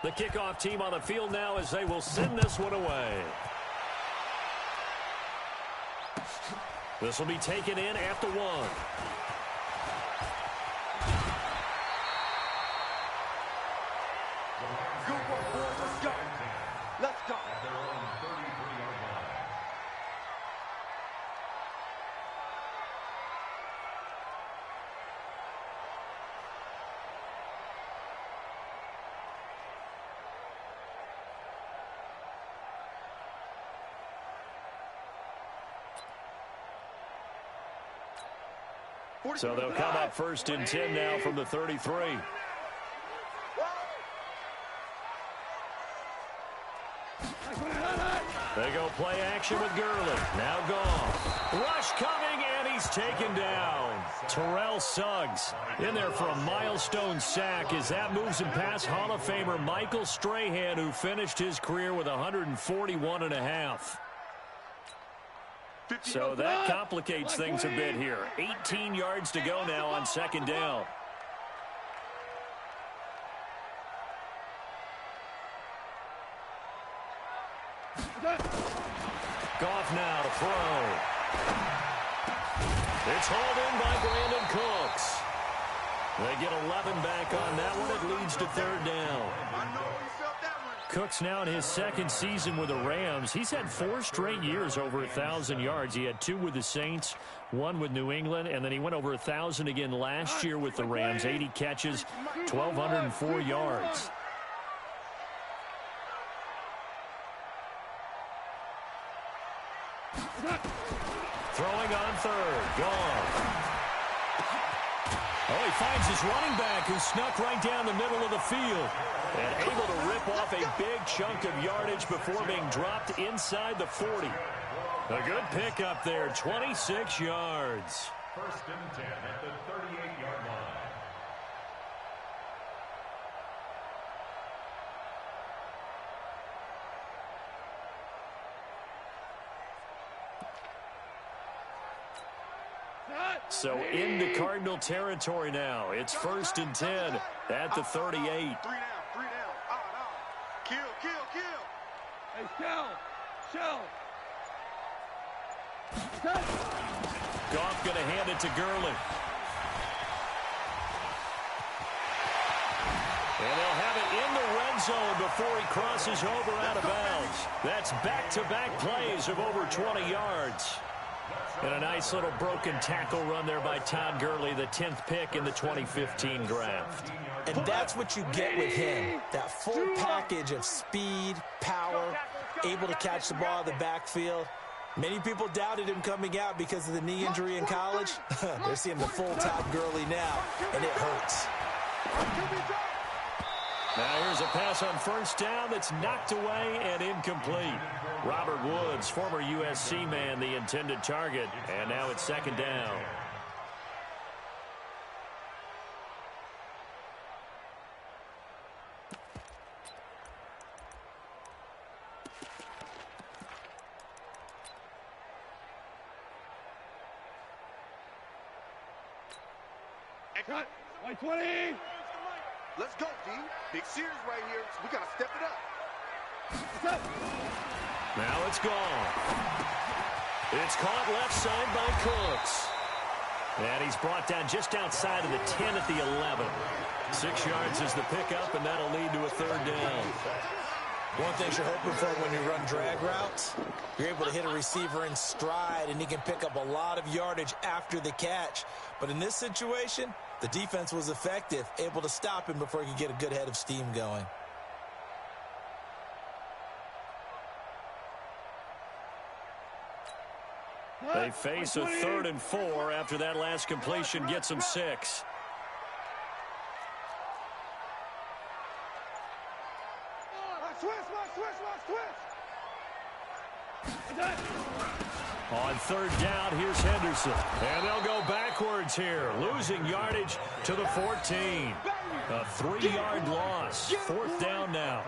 The kickoff team on the field now as they will send this one away. This will be taken in after one. Good work, boys. Let's go. Let's go. At their own 33-yard line. So they'll come up first and 10 now from the 33. They go play action with Gurley. Now gone. Rush coming, and he's taken down. Terrell Suggs in there for a milestone sack as that moves him past Hall of Famer Michael Strahan, who finished his career with 141.5. So that complicates things a bit here. 18 yards to go now on second down. Goff now to throw. It's hauled in by Brandon Cooks. They get 11 back on that one. It leads to third down. Cooks now in his second season with the Rams. He's had 4 straight years over 1,000 yards. He had 2 with the Saints, 1 with New England, and then he went over 1,000 again last year with the Rams. 80 catches, 1,204 yards. Throwing on third. Gone. Oh, he finds his running back who snuck right down the middle of the field and able to rip off a big chunk of yardage before being dropped inside the 40. A good pickup there, 26 yards. First and 10 at the 38-yard line. So into Cardinal territory now. It's first and 10 at the 38. 3 down. Kill. Hey, Shell. Goff going to hand it to Gurley. And they'll have it in the red zone before he crosses over out of bounds. That's back-to-back plays of over 20 yards. And a nice little broken tackle run there by Todd Gurley, the 10th pick in the 2015 draft. And that's what you get with him, that full package of speed, power, able to catch the ball in the backfield. Many people doubted him coming out because of the knee injury in college. They're seeing the full Todd Gurley now, and it hurts. Now here's a pass on first down that's knocked away and incomplete. Robert Woods, former USC man, the intended target. And now it's second down. Cut. 20. Let's go, D. Big series right here. So we got to step it up. Now it's gone. It's caught left side by Cooks. And he's brought down just outside of the 10 at the 11. 6 yards is the pickup, and that'll lead to a third down. One thing you're hoping for when you run drag routes, you're able to hit a receiver in stride, and he can pick up a lot of yardage after the catch. But in this situation, the defense was effective, able to stop him before he could get a good head of steam going. They face a 3rd and 4 after that last completion gets them 6. On third down, here's Henderson. And they'll go backwards here, losing yardage to the 14. A 3-yard loss. 4th down now.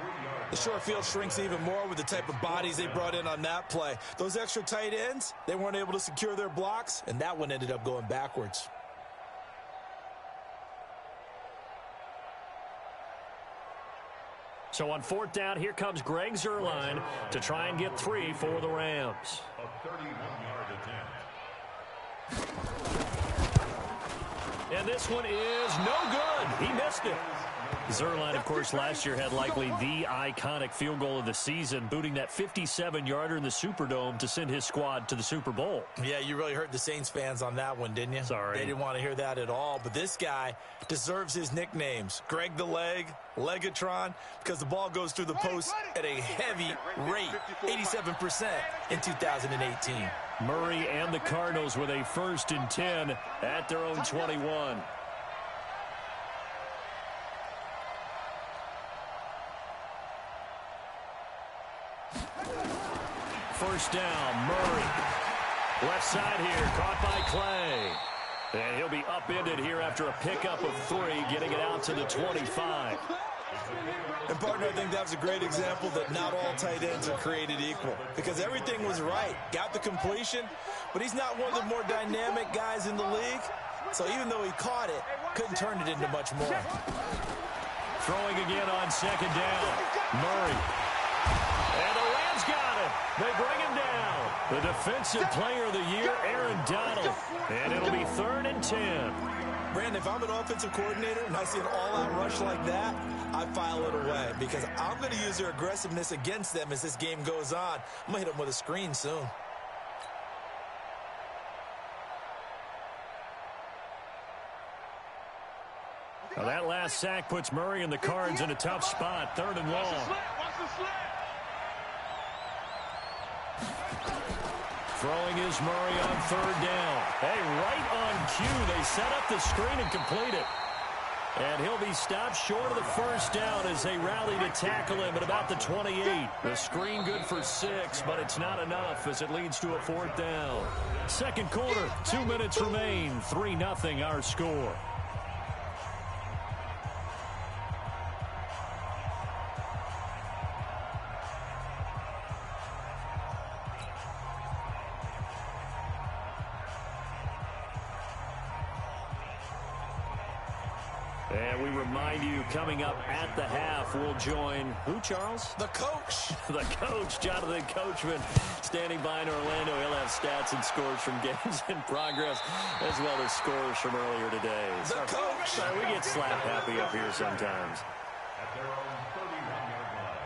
The short field shrinks even more with the type of bodies they brought in on that play. Those extra tight ends, they weren't able to secure their blocks, and that one ended up going backwards. So on 4th down, here comes Greg Zuerlein to try and get 3 for the Rams. A 31-yard attempt. And this one is no good. He missed it. Zuerlein, of course, last year had likely the iconic field goal of the season, booting that 57-yarder in the Superdome to send his squad to the Super Bowl. Yeah, you really hurt the Saints fans on that one, didn't you? Sorry. They didn't want to hear that at all. But this guy deserves his nicknames. Greg the Leg, Legatron, because the ball goes through the post at a heavy rate, 87% in 2018. Murray and the Cardinals with a 1st and 10 at their own 21. First down, Murray. Left side here, caught by Clay. And he'll be upended here after a pickup of 3, getting it out to the 25. And, partner, I think that's a great example that not all tight ends are created equal, because everything was right. Got the completion, but he's not one of the more dynamic guys in the league. So even though he caught it, couldn't turn it into much more. Throwing again on 2nd down. Murray. And the Rams got him. They bring him down. The defensive player of the year, Aaron Donald. And it'll be 3rd and 10. Brandon, if I'm an offensive coordinator and I see an all-out rush like that, I file it away because I'm going to use their aggressiveness against them as this game goes on. I'm going to hit them with a screen soon. Now that last sack puts Murray and the Cards in a tough spot. 3rd and long. Throwing is Murray on 3rd down. Hey, right on cue. They set up the screen and complete it. And he'll be stopped short of the 1st down as they rally to tackle him at about the 28. The screen good for 6, but it's not enough as it leads to a 4th down. 2nd quarter, 2 minutes remain. 3-0 our score. And we remind you, coming up at the half, we'll join who, Charles? The coach. The coach, Jonathan Coachman, standing by in Orlando. He'll have stats and scores from games in progress, as well as scores from earlier today. The coach. We get slap happy up here sometimes. At their own 31-yard line.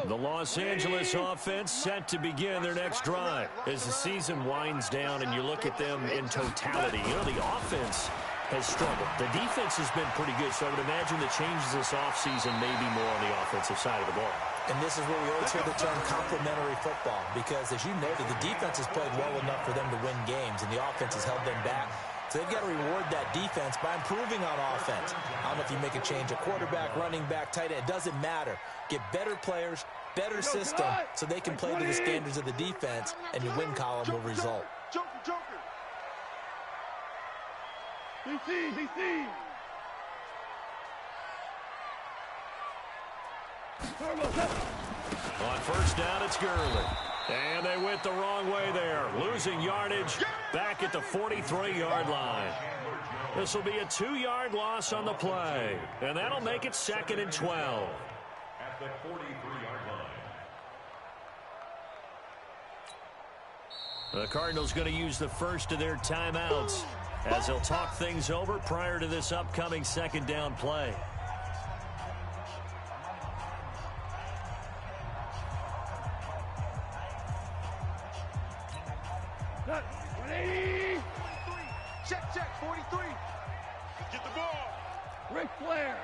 The Los Angeles offense set to begin their next drive. As the season winds down and you look at them in totality, you know, the offense has struggled. The defense has been pretty good, so I would imagine the changes this offseason may be more on the offensive side of the ball. And this is where we always hear the term complementary football, because as you noted, the defense has played well enough for them to win games, and the offense has held them back. So they've got to reward that defense by improving on offense. I don't know if you make a change, a quarterback, running back, tight end, it doesn't matter. Get better players, better system, so they can play to the standards of the defense, and your win column will result. On 1st down, it's Gurley. And they went the wrong way there, losing yardage back at the 43-yard line. This will be a 2-yard loss on the play, and that'll make it 2nd and 12. At the 43-yard line. The Cardinals going to use the first of their timeouts as they'll talk things over prior to this upcoming 2nd down play. Check, 43. Get the ball. Ric Flair.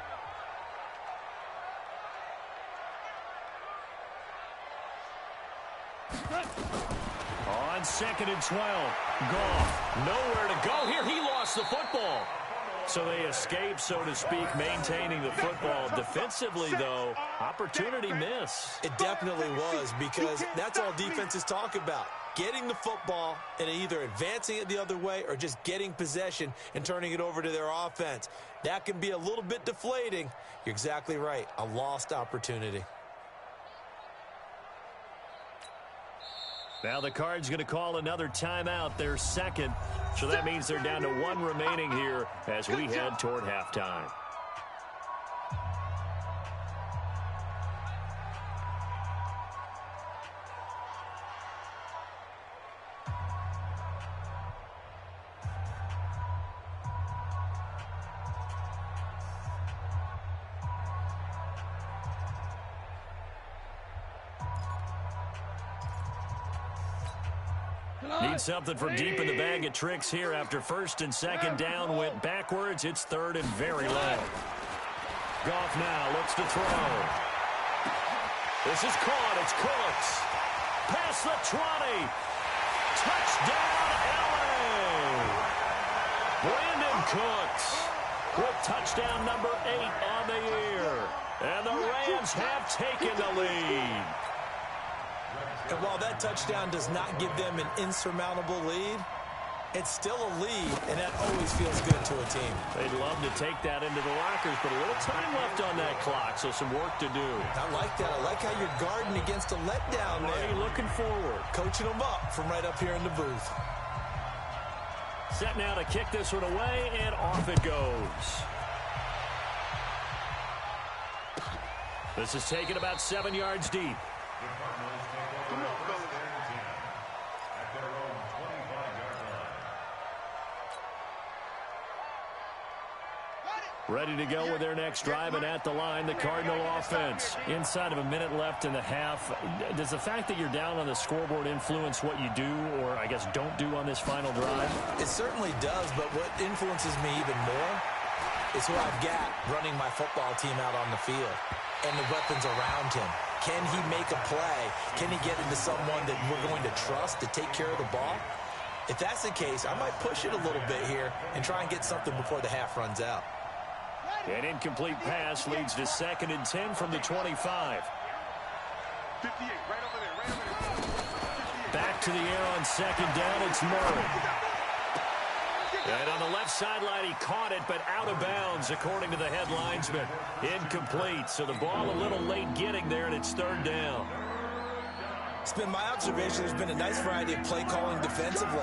On 2nd and 12. Goff, nowhere to go here. He lost the football. So they escape, so to speak, maintaining the football. Defensively, though, opportunity miss. It definitely was, because that's all defenses talk about. getting the football and either advancing it the other way or just getting possession and turning it over to their offense. That can be a little bit deflating. You're exactly right. A lost opportunity. Now the Cards going to call another timeout, their second. So that means they're down to one remaining here as we head toward halftime. Need something from deep in the bag of tricks here after first and second down went backwards. It's third and very low. Goff now looks to throw. This is caught. It's Cooks. Past the 20. Touchdown, LA. Brandon Cooks with touchdown number 8 on the year. And the Rams have taken the lead. And while that touchdown does not give them an insurmountable lead, it's still a lead, and that always feels good to a team. They'd love to take that into the lockers, but a little time left on that clock, so some work to do. I like that. I like how you're guarding against a letdown there. Ray looking forward. Coaching them up from right up here in the booth. Set now to kick this one away, and off it goes. This is taken about 7 yards deep. Ready to go with their next drive, and at the line, the Cardinal offense. Inside of a minute left in the half, does the fact that you're down on the scoreboard influence what you do, or I guess don't do on this final drive? It certainly does, but what influences me even more is who I've got running my football team out on the field and the weapons around him. Can he make a play? Can he get into someone that we're going to trust to take care of the ball? If that's the case, I might push it a little bit here and try and get something before the half runs out. An incomplete pass leads to 2nd and 10 from the 25. 58, right over there. Back to the air on 2nd down, it's Murray. And on the left sideline, he caught it, but out of bounds, according to the head linesman. Incomplete, so the ball a little late getting there, and it's 3rd down. It's been my observation there's been a nice variety of play calling defensively.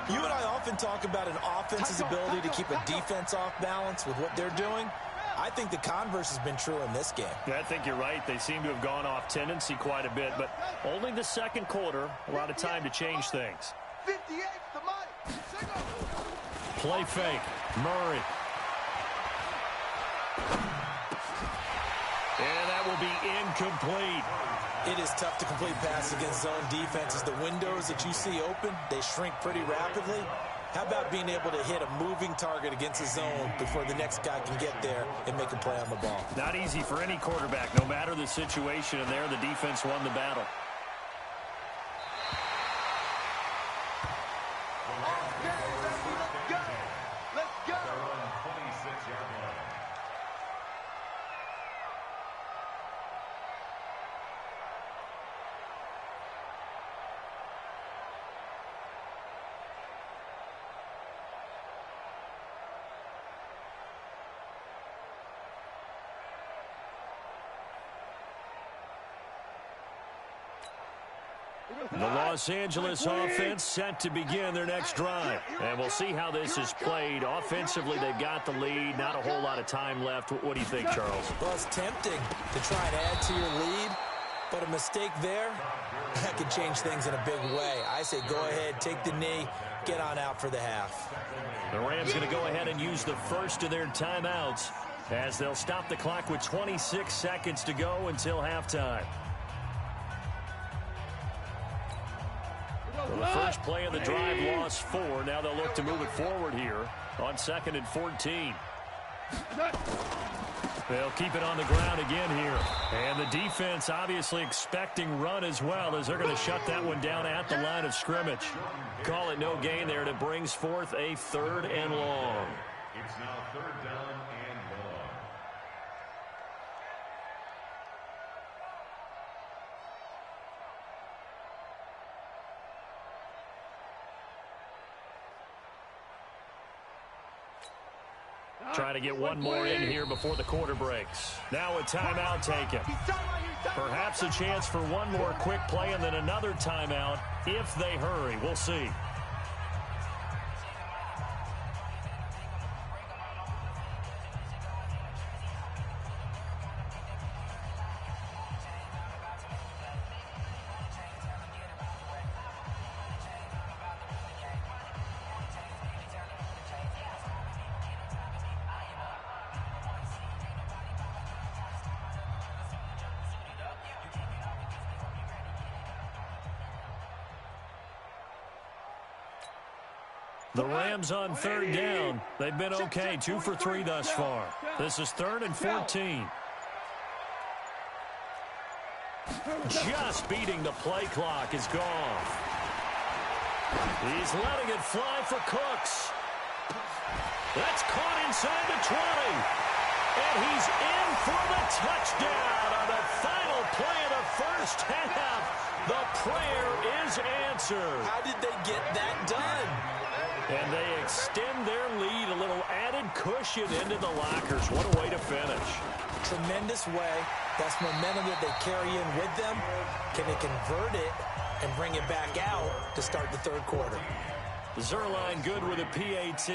You and I often talk about an offense's ability to keep a defense off balance with what they're doing. I think the converse has been true in this game. Yeah, I think you're right. They seem to have gone off tendency quite a bit, but only the second quarter, a lot of time to change things. 58, the mic. Play fake. Murray. And that will be incomplete. It is tough to complete passes against zone defenses. The windows that you see open, they shrink pretty rapidly. How about being able to hit a moving target against a zone before the next guy can get there and make a play on the ball? Not easy for any quarterback, no matter the situation, and there the defense won the battle. The Los Angeles offense set to begin their next drive. And we'll see how this is played. Offensively, they've got the lead. Not a whole lot of time left. What do you think, Charles? Well, it's tempting to try and add to your lead, but a mistake there, that could change things in a big way. I say go ahead, take the knee, get on out for the half. The Rams going to go ahead and use the first of their timeouts as they'll stop the clock with 26 seconds to go until halftime. Well, the first play of the drive lost 4. Now they'll look to move it forward here on 2nd and 14. They'll keep it on the ground again here. And the defense obviously expecting run as well, as they're going to shut that one down at the line of scrimmage. Call it no gain there, and it brings forth a 3rd and long. It's now 3rd down and long. Trying to get one more in here before the quarter breaks. Now a timeout taken. Perhaps a chance for one more quick play and then another timeout if they hurry. We'll see. The Rams on third down. They've been okay, 2 for 3 thus far. This is 3rd and 14. Just beating the play clock is gone. He's letting it fly for Cooks. That's caught inside the 20. And he's in for the touchdown on the final play of the first half. The prayer is answered. How did they get that done? And they extend their lead, a little added cushion into the lockers. What a way to finish. Tremendous way. That's momentum that they carry in with them. Can they convert it and bring it back out to start the third quarter? Zerline good with a PAT.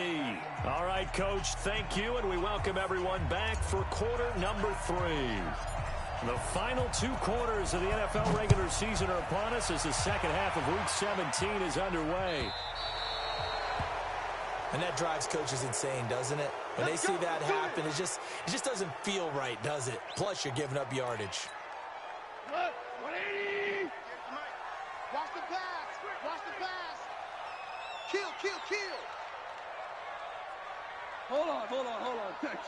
All right, Coach, thank you, and we welcome everyone back for quarter number 3. The final 2 quarters of the NFL regular season are upon us as the second half of Week 17 is underway. And that drives coaches insane, doesn't it? When they see that happen, it just doesn't feel right, does it? Plus, you're giving up yardage. 180. Watch the pass. Watch the pass. Kill. Hold on. Check.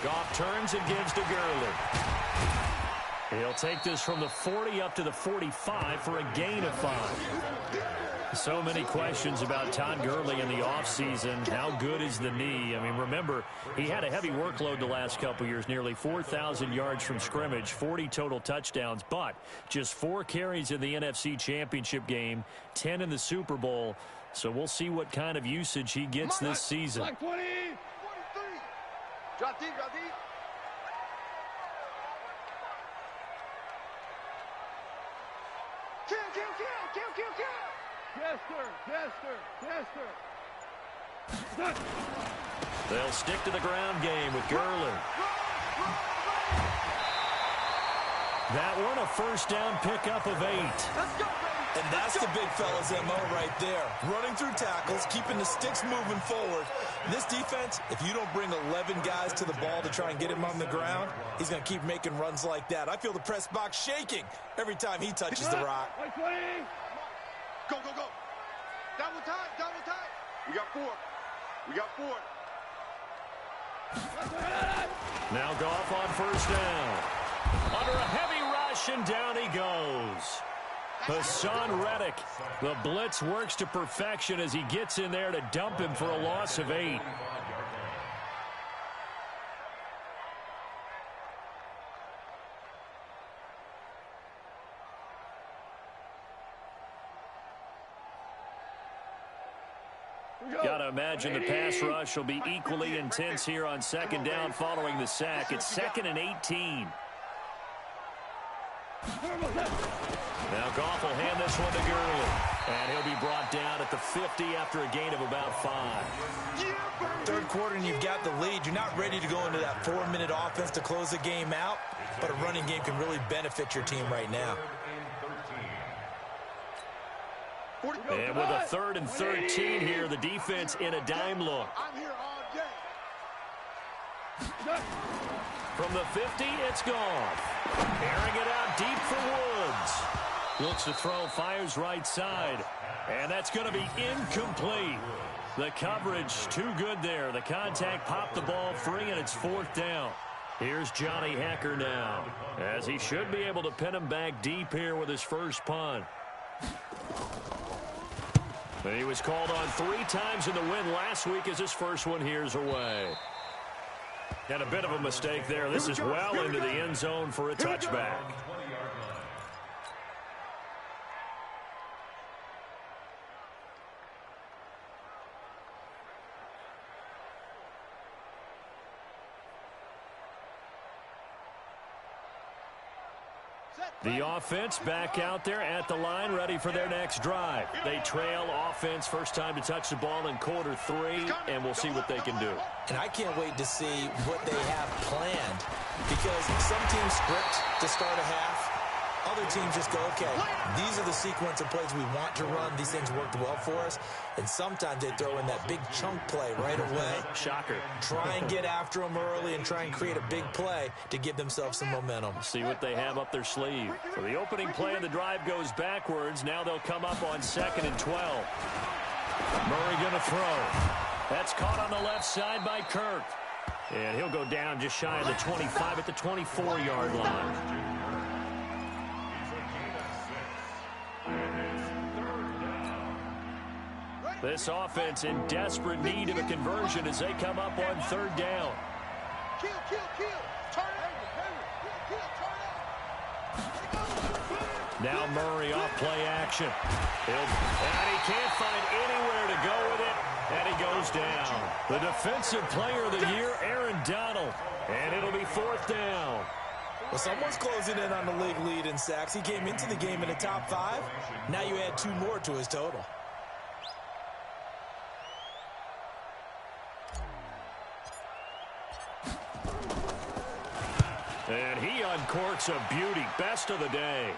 Goff turns and gives to Gurley. He'll take this from the 40 up to the 45 for a gain of 5. So many questions about Todd Gurley in the offseason. How good is the knee? I mean, remember, he had a heavy workload the last couple years, nearly 4,000 yards from scrimmage, 40 total touchdowns, but just 4 carries in the NFC Championship game, 10 in the Super Bowl. So we'll see what kind of usage he gets this season. 20, 43. Drop deep. Kill. Yes, sir. They'll stick to the ground game with Gurley. That one a first down pickup of 8. Let's go, baby. And that's the big fella's MO right there. Running through tackles, keeping the sticks moving forward. This defense, if you don't bring 11 guys to the ball to try and get him on the ground, he's going to keep making runs like that. I feel the press box shaking every time he touches the rock. Go. Double time. We got 4. Now Goff on first down. Under a heavy rush, and down he goes. Hassan Reddick. The blitz works to perfection as he gets in there to dump him for a loss of 8. Got to imagine the pass rush will be equally intense here on second down following the sack. It's 2nd and 18. Now Goff will hand this one to Gurley. And he'll be brought down at the 50 after a gain of about 5. Third quarter and you've got the lead. You're not ready to go into that 4-minute offense to close the game out. But a running game can really benefit your team right now. And with a 3rd and 13 here, the defense in a dime look. I'm here all day. From the 50, it's Goff. Airing it out deep for Woods. Looks to throw, fires right side. And that's going to be incomplete. The coverage too good there. The contact popped the ball free, and it's 4th down. Here's Johnny Hecker now, as he should be able to pin him back deep here with his first punt. And he was called on 3 times in the win last week as his first one here's away. And a bit of a mistake there. This is well into the end zone for a touchback. The offense back out there at the line, ready for their next drive. They trail offense, first time to touch the ball in quarter 3, and we'll see what they can do. And I can't wait to see what they have planned, because some teams script to start a half. Other teams just go, okay, these are the sequence of plays we want to run. These things worked well for us. And sometimes they throw in that big chunk play right away. Shocker. Try and get after them early and try and create a big play to give themselves some momentum. See what they have up their sleeve. So the opening play of the drive goes backwards. Now they'll come up on 2nd and 12. Murray going to throw. That's caught on the left side by Kirk. And he'll go down just shy of the 25 at the 24-yard line. This offense in desperate need of a conversion as they come up on 3rd down. Kill. Turn it. Now Murray off play action. And he can't find anywhere to go with it. And he goes down. The defensive player of the year, Aaron Donald. And it'll be 4th down. Well, someone's closing in on the league lead in sacks. He came into the game in the top 5. Now you add 2 more to his total. And he uncorks a beauty. Best of the day.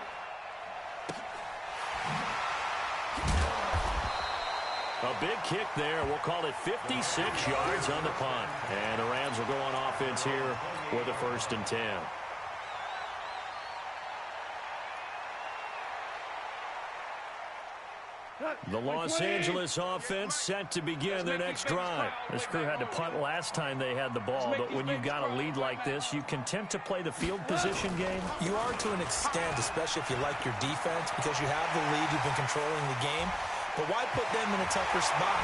A big kick there. We'll call it 56 yards on the punt. And the Rams will go on offense here with a 1st and 10. The Los Angeles offense set to begin their next drive. This crew had to punt last time they had the ball, but when you've got a lead like this, you content to play the field position game? You are to an extent, especially if you like your defense, because you have the lead, you've been controlling the game. But why put them in a tougher spot?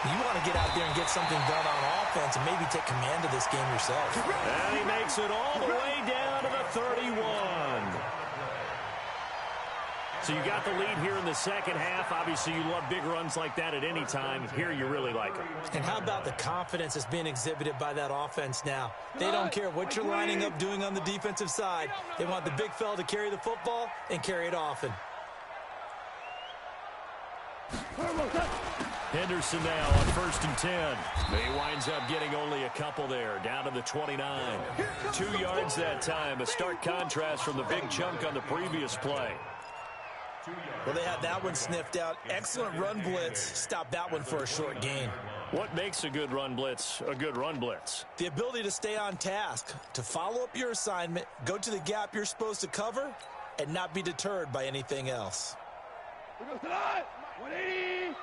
You want to get out there and get something done on offense and maybe take command of this game yourself. And he makes it all the way down to the 31. So you got the lead here in the second half. Obviously, you love big runs like that at any time. Here, you really like them. And how about the confidence that's being exhibited by that offense now? They don't care what you're lining up doing on the defensive side. They want the big fella to carry the football and carry it often. Henderson now on 1st and 10. He winds up getting only a couple there, down to the 29. 2 yards that time, a stark contrast from the big chunk on the previous play. Well, they had that one sniffed out. Excellent run blitz. Stopped that one for a short gain. What makes a good run blitz a good run blitz? The ability to stay on task, to follow up your assignment, go to the gap you're supposed to cover, and not be deterred by anything else. 180.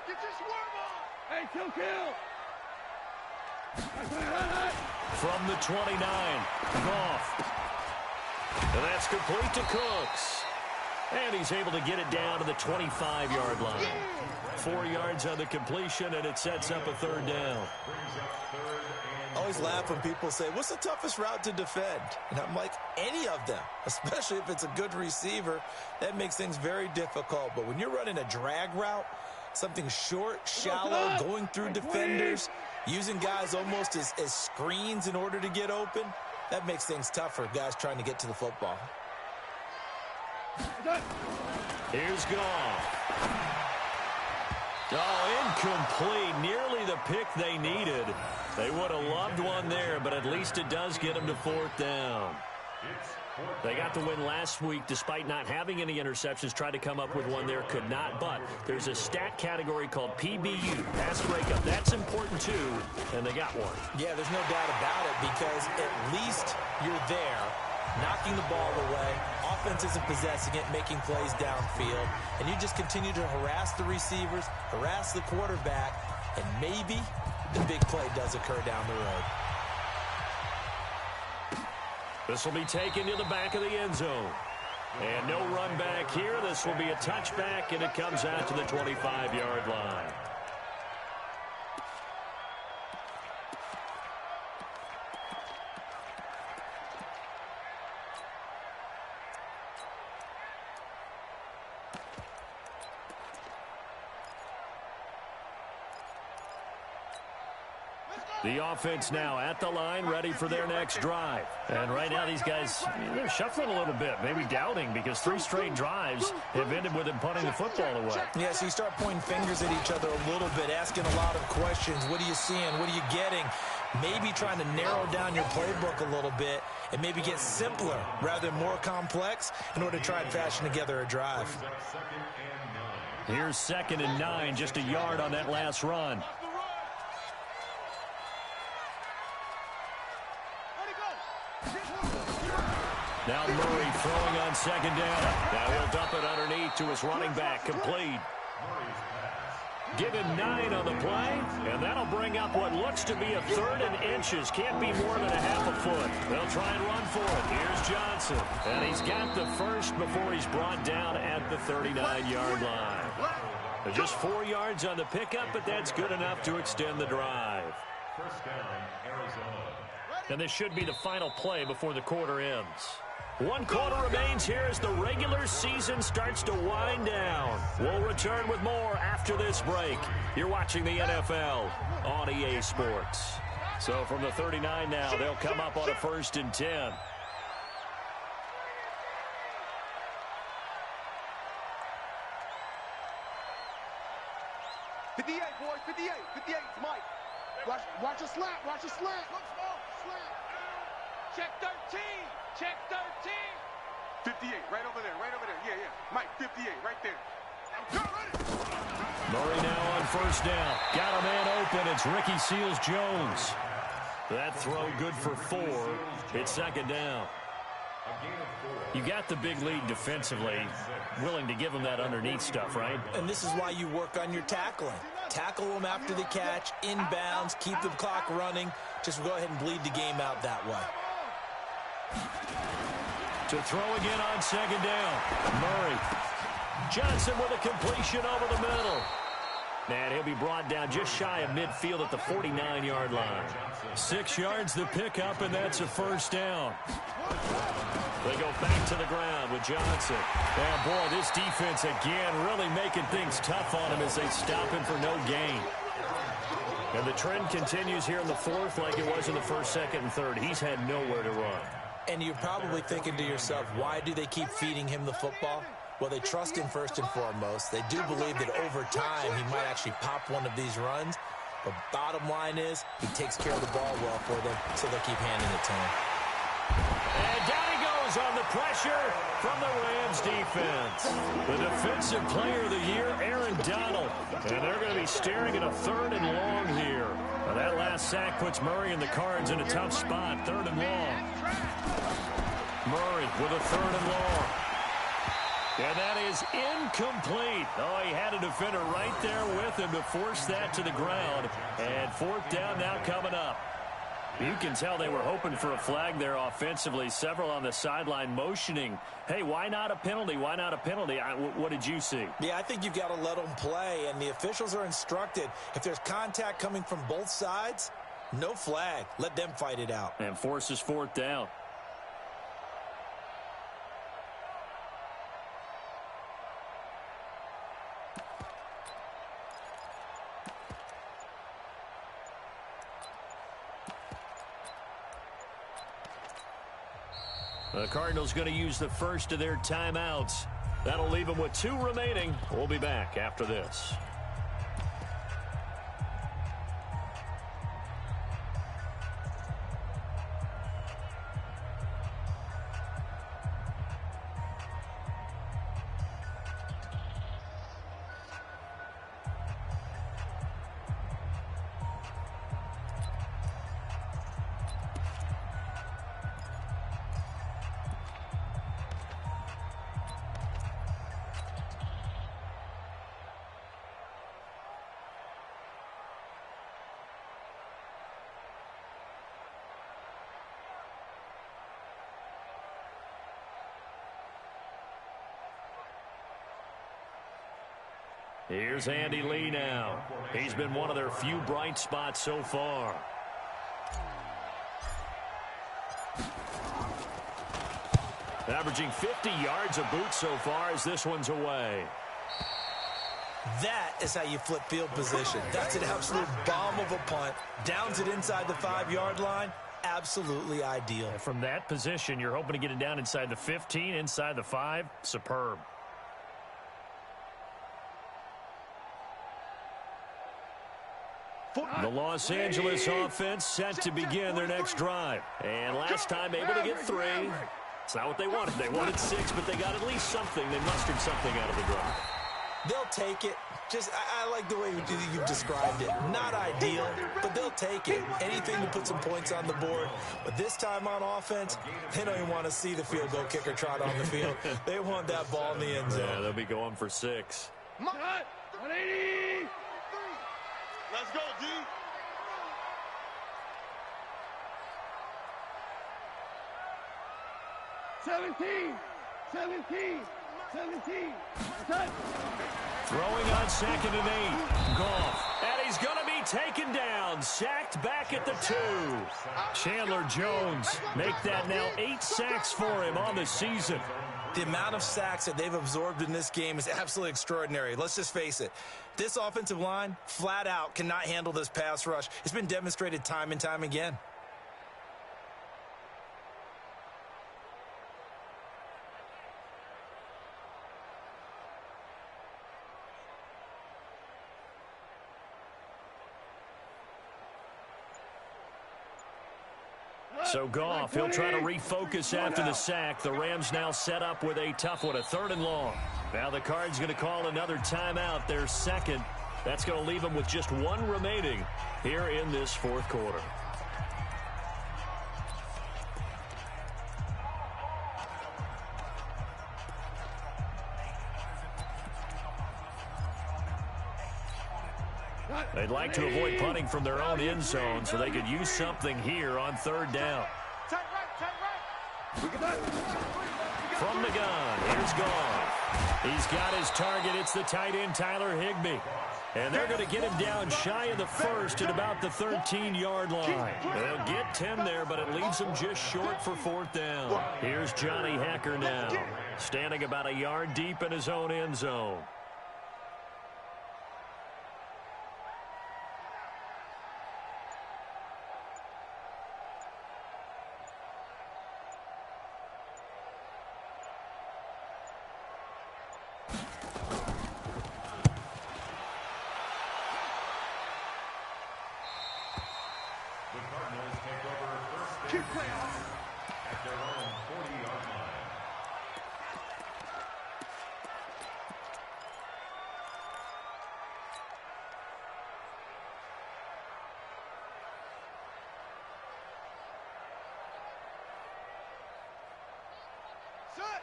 Get your swarm on. Hey, kill. From the 29, Goff. And that's complete to Cooks. And he's able to get it down to the 25-yard line. 4 yards on the completion, and it sets up a 3rd down. I always laugh when people say, what's the toughest route to defend? And I'm like, any of them, especially if it's a good receiver. That makes things very difficult. But when you're running a drag route, something short, shallow, going through defenders, using guys almost as screens in order to get open, that makes things tougher, guys trying to get to the football. Here's Goff. Oh, incomplete. Nearly the pick they needed. They would have loved one there, but at least it does get them to 4th down. They got the win last week despite not having any interceptions. Tried to come up with one there, could not. But there's a stat category called PBU, pass breakup. That's important too, and they got one. Yeah, there's no doubt about it, because at least you're there, knocking the ball away. Offense isn't possessing it, making plays downfield. And you just continue to harass the receivers, harass the quarterback, and maybe the big play does occur down the road. This will be taken to the back of the end zone. And no run back here. This will be a touchback, and it comes out to the 25-yard line. Let's go! The offense now at the line, ready for their next drive. And right now these guys, they're shuffling a little bit, maybe doubting, because 3 straight drives have ended with them punting the football away. Yeah, so you start pointing fingers at each other a little bit, asking a lot of questions. What are you seeing? What are you getting? Maybe trying to narrow down your playbook a little bit and maybe get simpler rather than more complex in order to try and fashion together a drive. Here's 2nd and 9, just a yard on that last run. Now Murray throwing on 2nd down. Now he'll dump it underneath to his running back, complete. Give him 9 on the play, and that'll bring up what looks to be a 3rd and inches. Can't be more than a half a foot. They'll try and run for it. Here's Johnson, and he's got the first before he's brought down at the 39-yard line. Just 4 yards on the pickup, but that's good enough to extend the drive. First down, Arizona. And this should be the final play before the quarter ends. 1 quarter remains here as the regular season starts to wind down. We'll return with more after this break. You're watching the NFL on EA Sports. So from the 39 now, they'll come up on a 1st and 10. Boys, 58, 58, Mike. Watch a slant, watch a slant. Check 13, check 13. 58, right over there, yeah. Mike, 58, right there. Murray now on 1st down. Got a man open. It's Ricky Seals-Jones. That throw good for 4. It's 2nd down. You got the big lead defensively, willing to give them that underneath stuff, right? And this is why you work on your tackling. Tackle them after the catch, inbounds, keep the clock running. Just go ahead and bleed the game out that way. To throw again on 2nd down. Murray. Johnson with a completion over the middle. And he'll be brought down just shy of midfield at the 49-yard line. 6 yards the pickup, and that's a 1st down. They go back to the ground with Johnson. And, boy, this defense again really making things tough on him as they stop him for no gain. And the trend continues here in the 4th like it was in the 1st, 2nd, and 3rd. He's had nowhere to run. And you're probably thinking to yourself, why do they keep feeding him the football? Well, they trust him first and foremost. They do believe that over time he might actually pop one of these runs. But bottom line is he takes care of the ball well for them, so they'll keep handing it to him. And down he goes on the pressure from the Rams defense. The defensive player of the year, Aaron Donald. And they're going to be staring at a 3rd and long here. Now, that last sack puts Murray and the Cards in a tough spot. 3rd and long. Murray with a 3rd and long. And that is incomplete. Oh, he had a defender right there with him to force that to the ground. And 4th down now coming up. You can tell they were hoping for a flag there offensively. Several on the sideline motioning, hey, why not a penalty? Why not a penalty? What did you see? Yeah, I think you've got to let them play, and the officials are instructed. If there's contact coming from both sides, no flag. Let them fight it out. And forces 4th down. The Cardinals going to use the first of their timeouts. That'll leave them with 2 remaining. We'll be back after this. Here's Andy Lee now. He's been one of their few bright spots so far. Averaging 50 yards a boot so far as this one's away. That is how you flip field position. That's an absolute bomb of a punt. Downs it inside the 5-yard line. Absolutely ideal. And from that position, you're hoping to get it down inside the 15, inside the 5. Superb. The Los Angeles offense set to begin their next drive. And last time able to get 3. It's not what they wanted. They wanted 6, but they got at least something. They mustered something out of the drive. They'll take it. I like the way you've described it. Not ideal, but they'll take it. Anything to put some points on the board. But this time on offense, they don't even want to see the field goal kicker trot on the field. They want that ball in the end zone. Yeah, they'll be going for 6. 180. Let's go, D. Seventeen. Throwing on 2nd and 8. Goff. And he's going to be taken down. Sacked back at the 2. Chandler Jones make that now 8 sacks for him on the season. The amount of sacks that they've absorbed in this game is absolutely extraordinary. Let's just face it. This offensive line, flat out, cannot handle this pass rush. It's been demonstrated time and time again. So Goff, he'll try to refocus after the sack. The Rams now set up with a tough one, a 3rd and long. Now the Cards going to call another timeout, their 2nd. That's going to leave them with just 1 remaining here in this 4th quarter. They'd like to avoid punting from their own end zone so they could use something here on 3rd down. From the gun, here's Goff. He's got his target. It's the tight end, Tyler Higbee. And they're going to get him down shy of the 1st at about the 13-yard line. They'll get 10 there, but it leaves them just short for 4th down. Here's Johnny Hecker now, standing about a yard deep in his own end zone. At their own 40-yard line.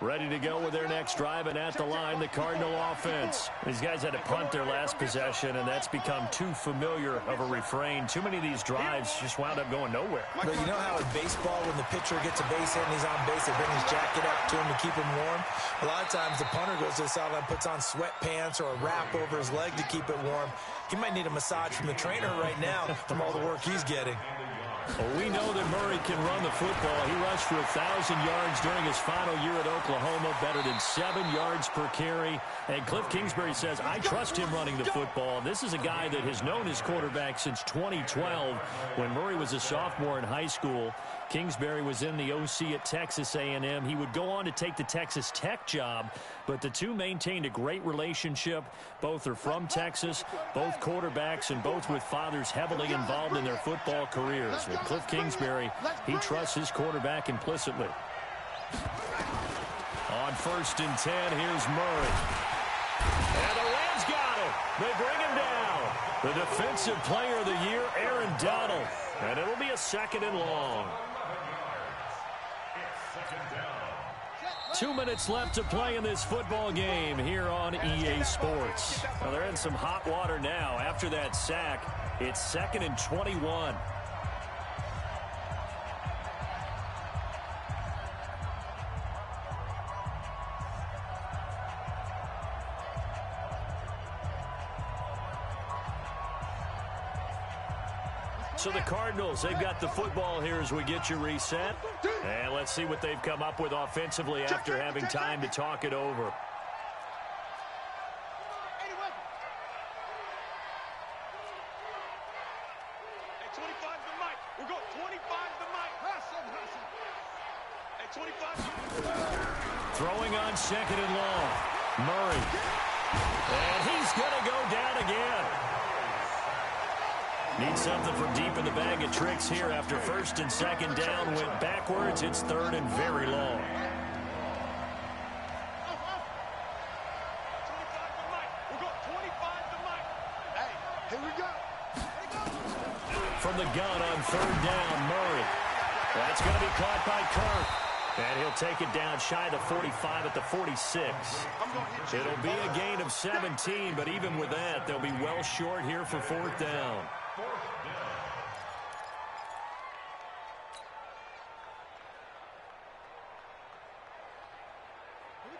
Ready to go with their next drive, and at the line, the Cardinal offense. These guys had to punt their last possession, and that's become too familiar of a refrain. Too many of these drives just wound up going nowhere. But you know how in baseball, when the pitcher gets a base hit and he's on base, they bring his jacket up to him to keep him warm? A lot of times the punter goes to the sideline, puts on sweatpants or a wrap over his leg to keep it warm. He might need a massage from the trainer right now from all the work he's getting. Well, we know that Murray can run the football. He rushed for 1,000 yards during his final year at Oklahoma, better than 7 yards per carry. And Cliff Kingsbury says, I trust him running the football. This is a guy that has known his quarterback since 2012 when Murray was a sophomore in high school. Kingsbury was in the OC at Texas A&M. He would go on to take the Texas Tech job, but the two maintained a great relationship. Both are from Texas, both quarterbacks, and both with fathers heavily involved in their football careers. With Cliff Kingsbury, he trusts his quarterback implicitly. On 1st and 10, here's Murray. And the Rams got him. They bring him down. The defensive player of the year, Aaron Donald. And it'll be a 2nd and long. 2 minutes left to play in this football game here on EA Sports. Well, they're in some hot water now. After that sack, it's 2nd and 21. So the Cardinals, they've got the football here as we get you reset. And let's see what they've come up with offensively after having time to talk it over. 25's the mic. We'll go 25's the mic. Hustle. Hey, 25. Throwing on second and long. Murray. And he's going to go down again. Need something from deep in the bag of tricks here after first and second down went backwards. It's third and very long. 25's the mic. We'll go 25's the mic. Hey, here we go. From the gun on third down, Murray. That's going to be caught by Kirk. And he'll take it down shy of the 45 at the 46. It'll be a gain of 17, but even with that, they'll be well short here for fourth down.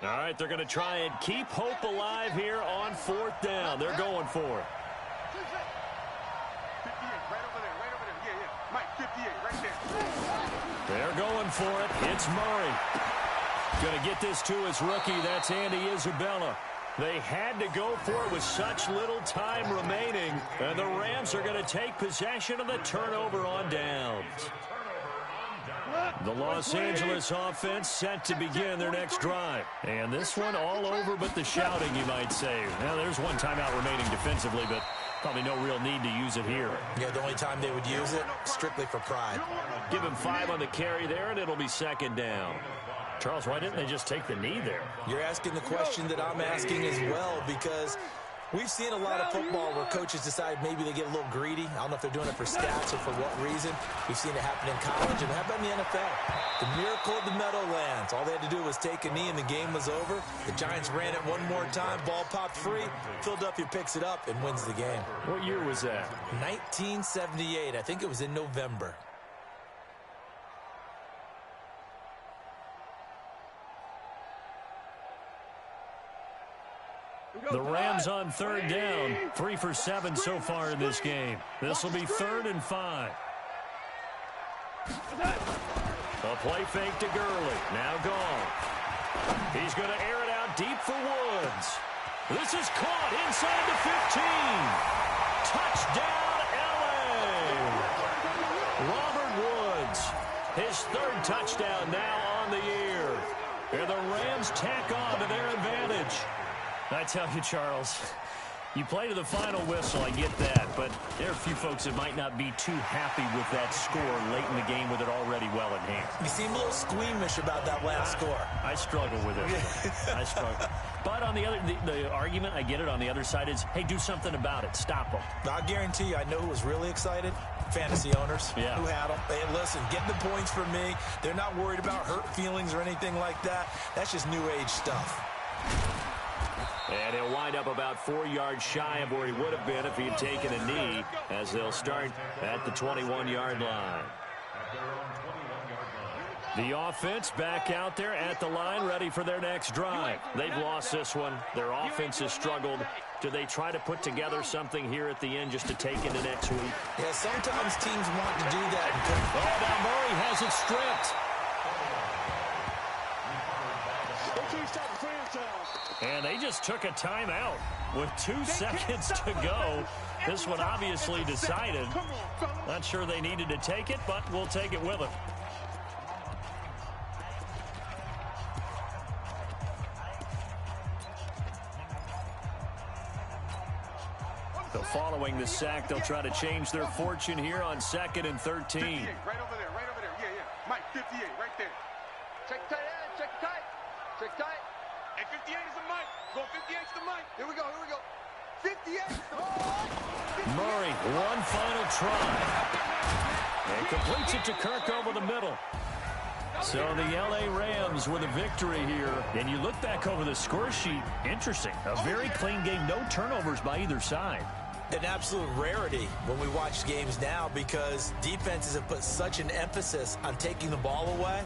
All right, they're going to try and keep hope alive here on fourth down. They're going for it. 58, right over there. Yeah. Mike, 58, right there. They're going for it. It's Murray. Going to get this to his rookie. That's Andy Isabella. They had to go for it with such little time remaining. And the Rams are going to take possession of the turnover on downs. The Los Angeles offense set to begin their next drive. And this one all over but the shouting, you might say. Now, there's one timeout remaining defensively, but probably no real need to use it here. Yeah, the only time they would use it, strictly for pride. Give him 5 on the carry there, and it'll be second down. Charles, why didn't they just take the knee there? You're asking the question that I'm asking as well, because we've seen a lot of football where coaches decide maybe they get a little greedy. I don't know if they're doing it for stats or for what reason. We've seen it happen in college, and how about in the NFL? The miracle of the Meadowlands. All they had to do was take a knee, and the game was over. The Giants ran it one more time. Ball popped free. Philadelphia picks it up and wins the game. What year was that? 1978. I think it was in November. The Rams on third down. 3 for 7 so far in this game. This will be 3rd and 5. A play fake to Gurley. Now gone. He's going to air it out deep for Woods. This is caught inside the 15. Touchdown, L.A. Robert Woods. His 3rd touchdown now on the year. And the Rams tack on to their advantage. I tell you, Charles, you play to the final whistle, I get that, but there are a few folks that might not be too happy with that score late in the game with it already well in hand. You seem a little squeamish about that last score. I struggle with it. I struggle. But on the other, the argument, I get it, on the other side is, hey, do something about it. Stop them. I'll guarantee you, I know who was really excited. Fantasy owners who had them. Hey, listen, get the points for me. They're not worried about hurt feelings or anything like that. That's just new age stuff. And he'll wind up about 4 yards shy of where he would have been if he had taken a knee, as they'll start at the 21-yard line. The offense back out there at the line, ready for their next drive. They've lost this one. Their offense has struggled. Do they try to put together something here at the end just to take into next week? Yeah, sometimes teams want to do that. Oh, now Murray has it stripped. And they just took a timeout with 2 seconds to go. This one obviously decided. Not sure they needed to take it, but we'll take it with them. So following the sack, they'll try to change their fortune here on 2nd and 13. 58, right over there. Yeah. Mike, 58, right there. Check tight, check tight. Check tight. And 58 is the mic. Go 58's the mic. Here we go. 58. Murray, one final try. And completes it to Kirk over the middle. So the L.A. Rams with a victory here. And you look back over the score sheet. Interesting. A very clean game. No turnovers by either side. An absolute rarity when we watch games now, because defenses have put such an emphasis on taking the ball away.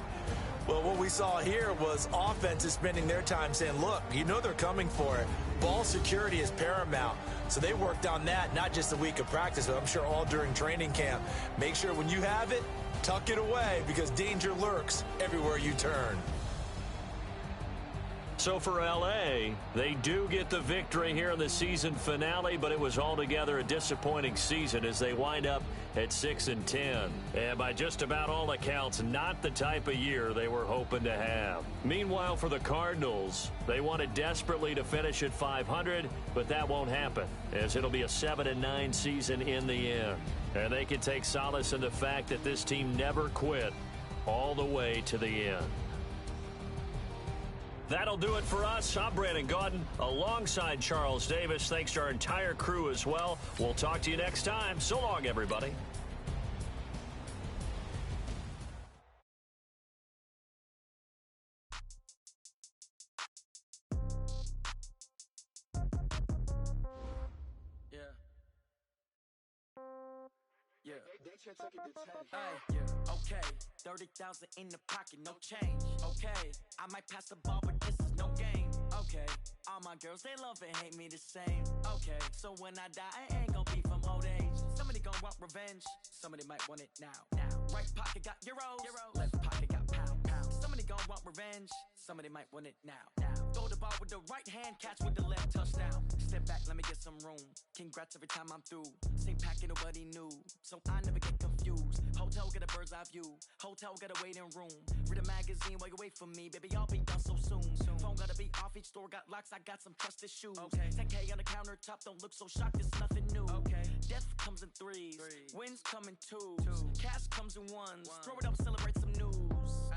Well, what we saw here was offenses spending their time saying, look, you know they're coming for it. Ball security is paramount. So they worked on that, not just a week of practice, but I'm sure all during training camp. Make sure when you have it, tuck it away, because danger lurks everywhere you turn. So for L.A., they do get the victory here in the season finale, but it was altogether a disappointing season as they wind up at 6-10. And by just about all accounts, not the type of year they were hoping to have. Meanwhile, for the Cardinals, they wanted desperately to finish at 500, but that won't happen, as it'll be a 7-9 season in the end. And they can take solace in the fact that this team never quit all the way to the end. That'll do it for us. I'm Brandon Gaudin alongside Charles Davis. Thanks to our entire crew as well. We'll talk to you next time. So long, everybody. Yeah. Okay. 30,000 in the pocket, no change. Okay. I might pass the ball, but this is no game. Okay. All my girls, they love and hate me the same. Okay. So when I die, I ain't gonna be from old age. Somebody gonna want revenge. Somebody might want it now. Right pocket got euros. Left pocket got pound. Somebody gonna want revenge. Somebody might want it now. Throw the ball with the right hand, catch with the left, touchdown. Step back, let me get some room. Congrats every time I'm through. Same packet, nobody knew, so I never get confused. Hotel get a bird's eye view. Hotel got a waiting room. Read a magazine while you wait for me, baby. I'll be done so soon. Phone gotta be off. Each store got locks. I got some trusted shoes. 10K on the countertop. Don't look so shocked. It's nothing new. Death comes in threes. Wins come in twos. Cash comes in ones. Throw it up, celebrate some news.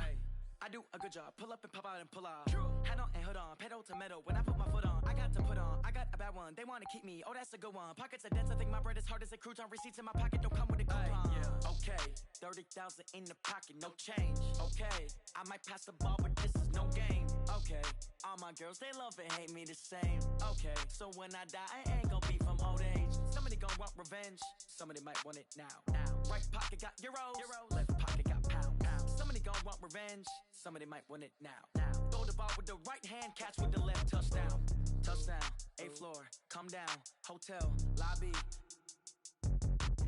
I do a good job. Pull up and pop out and pull out. Head on and hood on. Pedal to metal. When I put my foot on, I got to put on. I got a bad one. They want to keep me. Oh, that's a good one. Pockets are dense. I think my bread is hard as a crouton. Receipts in my pocket don't come with a coupon. Okay. 30,000 in the pocket. No change. Okay. I might pass the ball, but this is no game. Okay. All my girls, they love and hate me the same. Okay. So when I die, I ain't gonna be from old age. Somebody gonna want revenge. Somebody might want it now. Right pocket got euros. Left pocket got pound. Somebody gonna want revenge. Somebody might want it now. Throw the ball with the right hand, catch with the left, touchdown. Touchdown, 8th floor, come down, hotel, lobby.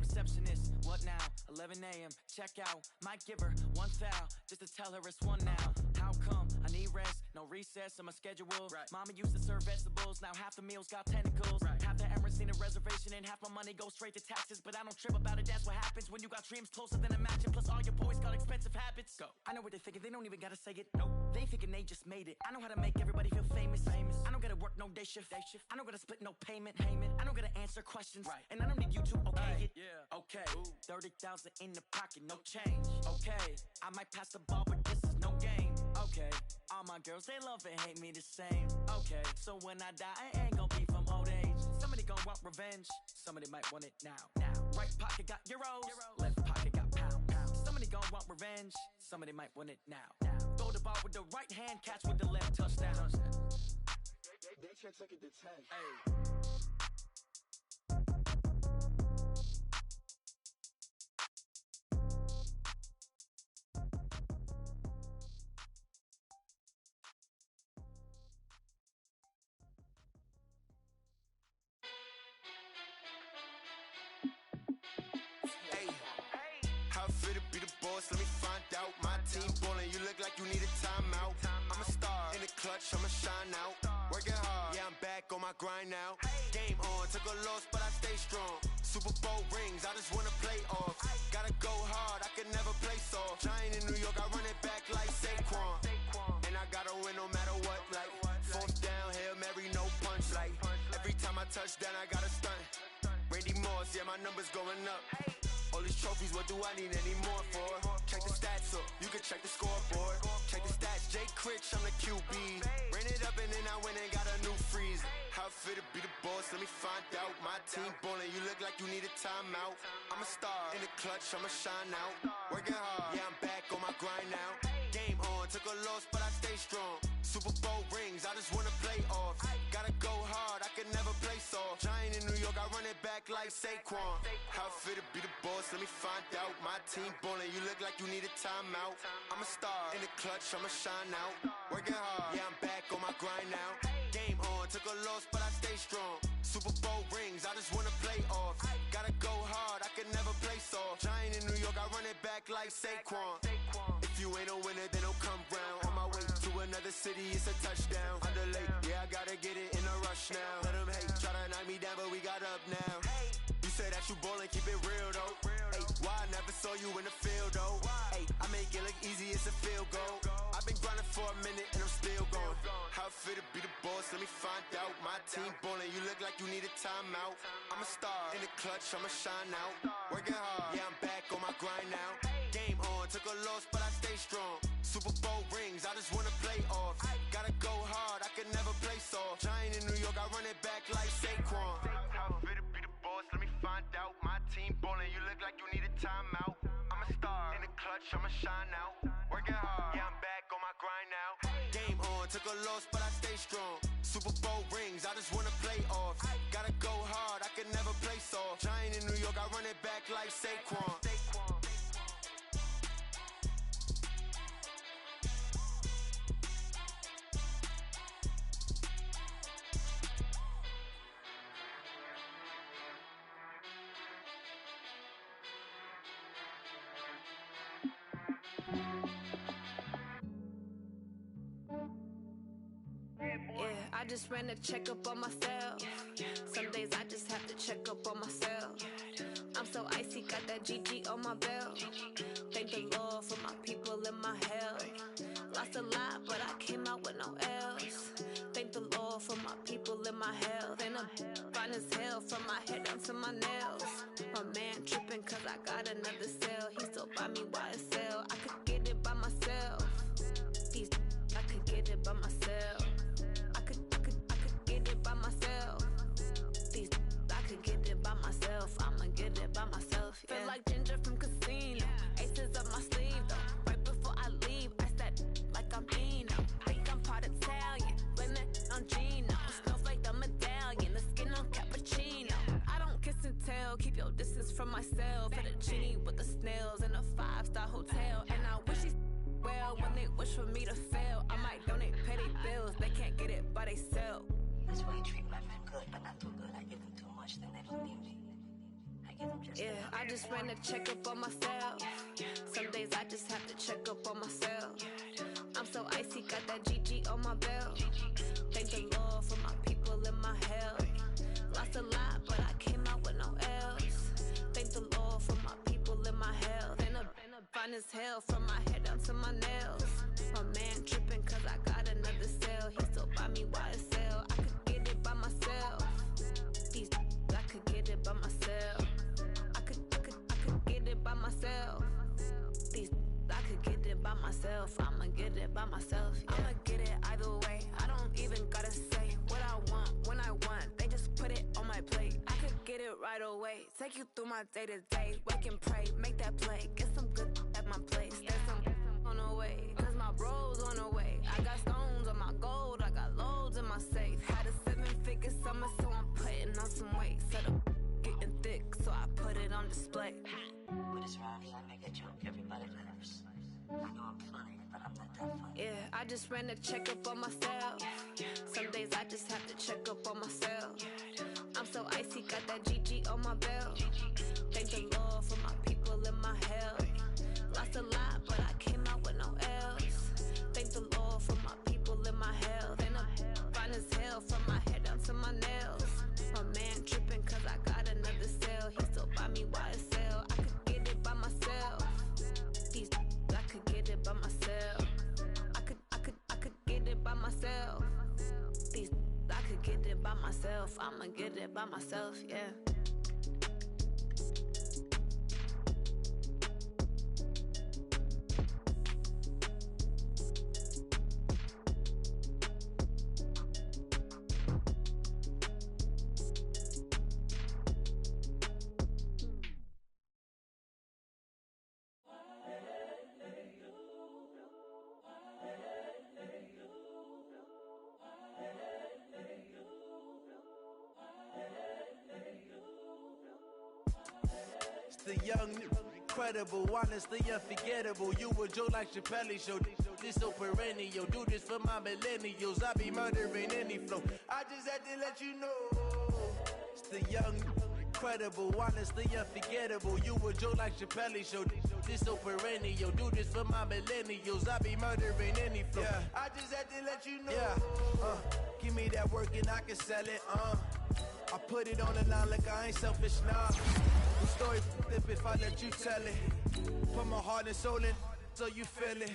Receptionist, what now? 11 a.m., check out. Might give her one foul, just to tell her it's one now. How come? I need rest, no recess in my schedule. Mama used to serve vegetables, now half the meals got tentacles. Half the Emirates need a reservation and half my money goes straight to taxes. But I don't trip about it, that's what happens when you got dreams closer than imagine. Plus all your boys got expensive habits. Go. I know what they're thinking, they don't even gotta say it. Nope. They thinking they just made it. I know how to make everybody feel famous. I don't gotta work no day shift. I don't gotta split no payment. I don't gotta answer questions. And I don't need you to okay it. Okay. 30,000 in the pocket, no change. Okay. I might pass the ball, but this is no game. Okay. All my girls, they love and hate me the same. Okay. So when I die, I ain't gonna be from old age. Somebody gonna want revenge. Somebody might want it now. Right pocket got euros. Left pocket got pound. Somebody gonna want revenge. Somebody might want it now. Throw the ball with the right hand, catch with the left, touchdown. They should take it to 10. Let me find out. My team ballin', you look like you need a timeout. I'm a star in the clutch, I'ma shine out. Working hard, yeah, I'm back on my grind now. Game on, took a loss, but I stay strong. Super Bowl rings, I just wanna play off. Gotta go hard, I can never play soft. Giant in New York, I run it back like Saquon. And I gotta win no matter what, like 4th down, Hail Mary, no punch. Like every time I touch down, I gotta stunt. Randy Moss, yeah, my numbers going up. All these trophies, what do I need any more for? Check the stats up, you can check the scoreboard. Check the stats, Jay Critch, I'm the QB. Ran it up and then I went and got a new freeze. How fit to be the boss, let me find out. My team ballin', you look like you need a timeout. I'm a star in the clutch, I'ma shine out. Working hard, yeah, I'm back on my grind now. Game on, took a loss, but I stay strong. Super Bowl rings, I just wanna play off. Gotta go hard, I can never play soft. Giant in New York, I run it back like Saquon. How fit to be the boss, let me find out. My team ballin', you look like you need a timeout. I'm a star in the clutch, I'ma shine out. Working hard, yeah, I'm back on my grind now. Game on, took a loss, but I stay strong. Super Bowl rings, I just wanna play off. Gotta go hard, I can never play soft. Giant in New York, I run it back like Saquon. If you ain't a winner, then don't come round. On my way to another city, it's a touchdown. Underlay, yeah, I gotta get it in a rush now. Let them hate, try to knock me down, but we got up now. You say that you ballin', keep it real though. Hey, why I never saw you in the field though? Hey, I make it look easy, it's a field goal. I've been grinding for a minute and I'm still going. How it feel to be the boss, let me find out. My team ballin', you look like you need a timeout. I'm a star, in the clutch, I'ma shine out. Working hard, yeah, I'm back on my grind now. Game on, took a loss, but I stay strong. Super Bowl rings, I just wanna play off. Gotta go hard, I can never play soft. Giant in New York, I run it back like Saquon. How it feel to be the boss, let me find out. My team ballin', you look like you need a timeout. I'm a star, in the clutch, I'ma shine out. Working hard, yeah, I'm back on my grind now. Game on, took a loss, but I stay strong. Super Bowl rings, I just wanna play off. Gotta go hard, I can never play soft. Giant in New York, I run it back like Saquon. Yeah, I just ran a checkup on myself. Some days I just have to check up on myself. I'm so icy, got that GG on my belt. Thank the Lord for my people in my health. Lost a lot, but I came out with no else. Thank the Lord for my people in my health. And I'm fine as hell from my head down to my nails. My man tripping cause I got another cell. He still buy me YSL. I could get it by myself. These I could get it by myself. I could get it by myself. These I could get it by myself. I'ma get it by myself. Yeah. Feel like Ginger from Casino. Aces up my sleeve though. Right before I leave, I said like I'm Dino. Think I'm part Italian. Blame it on Gino. Smells like the medallion. The skin on cappuccino. I don't kiss and tell. Keep your distance from myself. For the genie with the snails in a 5-star hotel. And I wish he's well when they wish for me to fail. I might donate petty bills. They can't get it by they sell. That's why you treat my men good, but not too good. I give them too much, then they don't need me. I give them just yeah, I just ran a checkup on myself. Some days I just have to check up on myself. I'm so icy, got that GG on my belt. Thank the Lord for my people in my health. Lost a lot, but I came out with no else. Thank the Lord for my people in my health. And I'm fine as hell from my head down to my nails. My man tripping cause I got another cell. He still buy me YSL. I could get it by myself. These I could get it by myself. I could get it by myself. These I could get it by myself. I'ma get it by myself. Yeah. I'ma get it either way. I don't even gotta say what I want when I want. They just put it on my plate. I could get it right away. Take you through my day to day. Wake and pray, make that play. Get some good at my place. There's some on the way. Cause my bro's on the way. I got stones on my gold. I got loads in my safe. Had a 7-figure summer, so I'm putting on some weight. Set up getting thick, so I put it on display. With this rhymes, I make a joke, everybody laughs. I know I'm funny, but I'm not that funny. Yeah, I just ran a checkup on myself. Some days I just have to check up on myself. I'm so icy, got that GG on my belt. Thank the Lord for my people in my health. Lost a lot, but I came out with no else. Thank the Lord for my people in my health. And I'm fine as hell from my head down to my nails. My man tripping cause I got another cell. He still buy me YSL. I could get it by myself. These I could get it by myself. I could get it by myself. These I could get it by myself. I'ma get it by myself, yeah. The young incredible, honestly unforgettable. You a joke like Chappelle show. This so perennial. Do this for my millennials. I be murdering any flow. I just had to let you know. It's the young, incredible, honestly unforgettable. You a joke like Chappelle show. This so perennial. Do this for my millennials. I be murdering any flow. Yeah. I just had to let you know. Yeah. Give me that work and I can sell it. I put it on the line like I ain't selfish, nah. The story flip if I let you tell it. Put my heart and soul in so you feel it.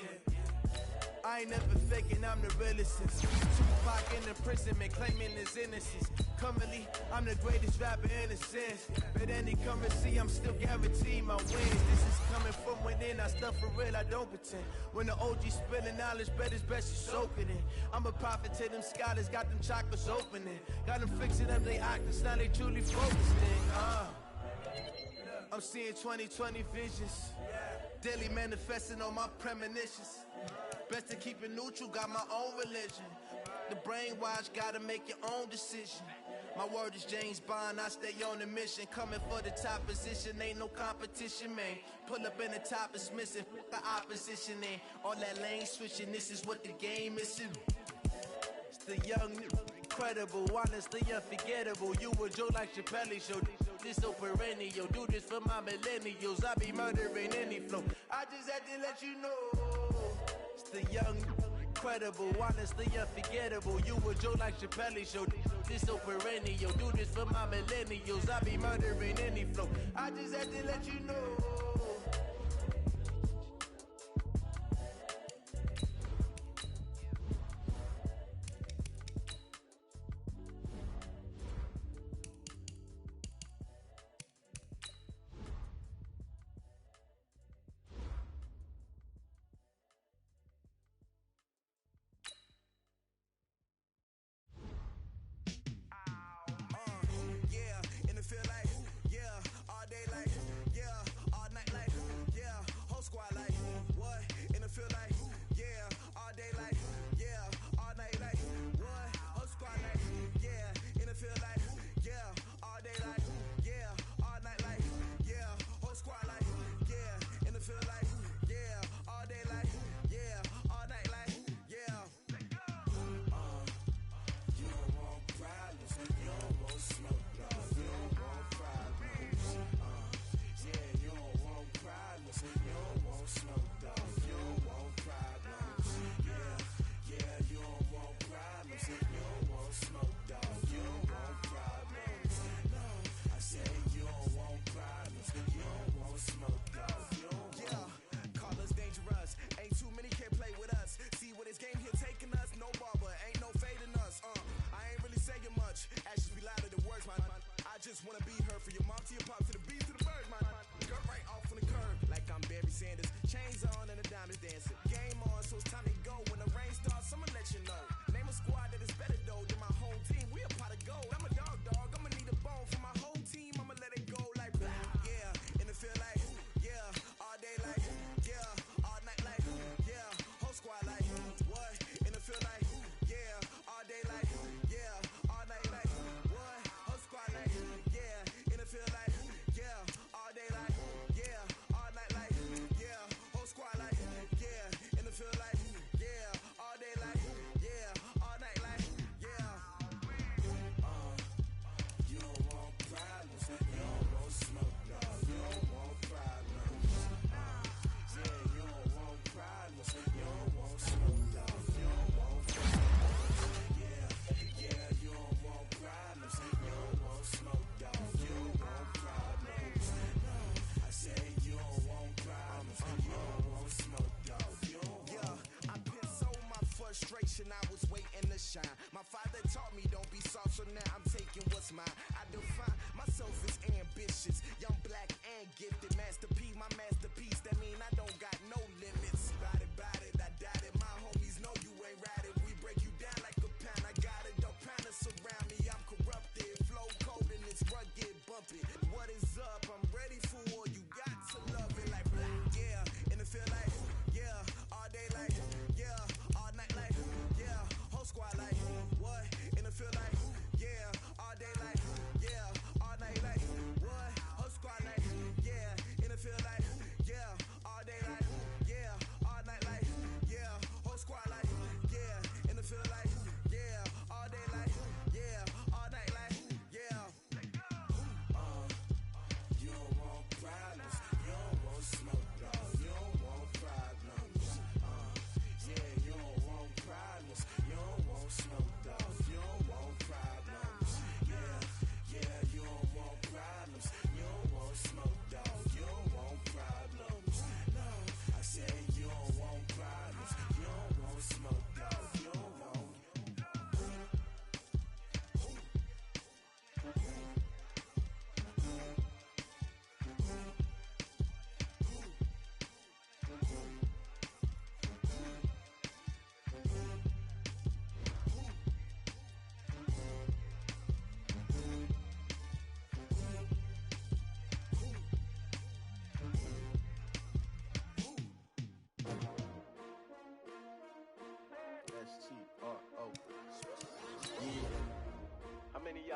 I ain't never faking, I'm the realest. Tupac in imprisonment, claiming his innocence. Currently, I'm the greatest rapper in a sense. But any come and see, I'm still guaranteed my wins. This is coming from within, I stuff for real, I don't pretend. When the OG spilling knowledge, bet it's best you soak it in. I'm a prophet to them scholars, got them chakras opening. Got them fixing up they octaves, now they truly focusing. I'm seeing 2020 visions. Daily manifesting on my premonitions. Best to keep it neutral, got my own religion. The brainwash, gotta make your own decision. My word is James Bond, I stay on a mission. Coming for the top position, ain't no competition, man. Pull up in the top is missing, the opposition in. All that lane switching, this is what the game is. It's the young, incredible, honestly unforgettable. You a joke like Chappelle show. This so perennial. Do this for my millennials. I be murdering any flow. I just had to let you know. It's the young, incredible, honestly unforgettable. You a joke like Chappelle show. This so perennial. Do this for my millennials. I be murdering any flow. I just had to let you know.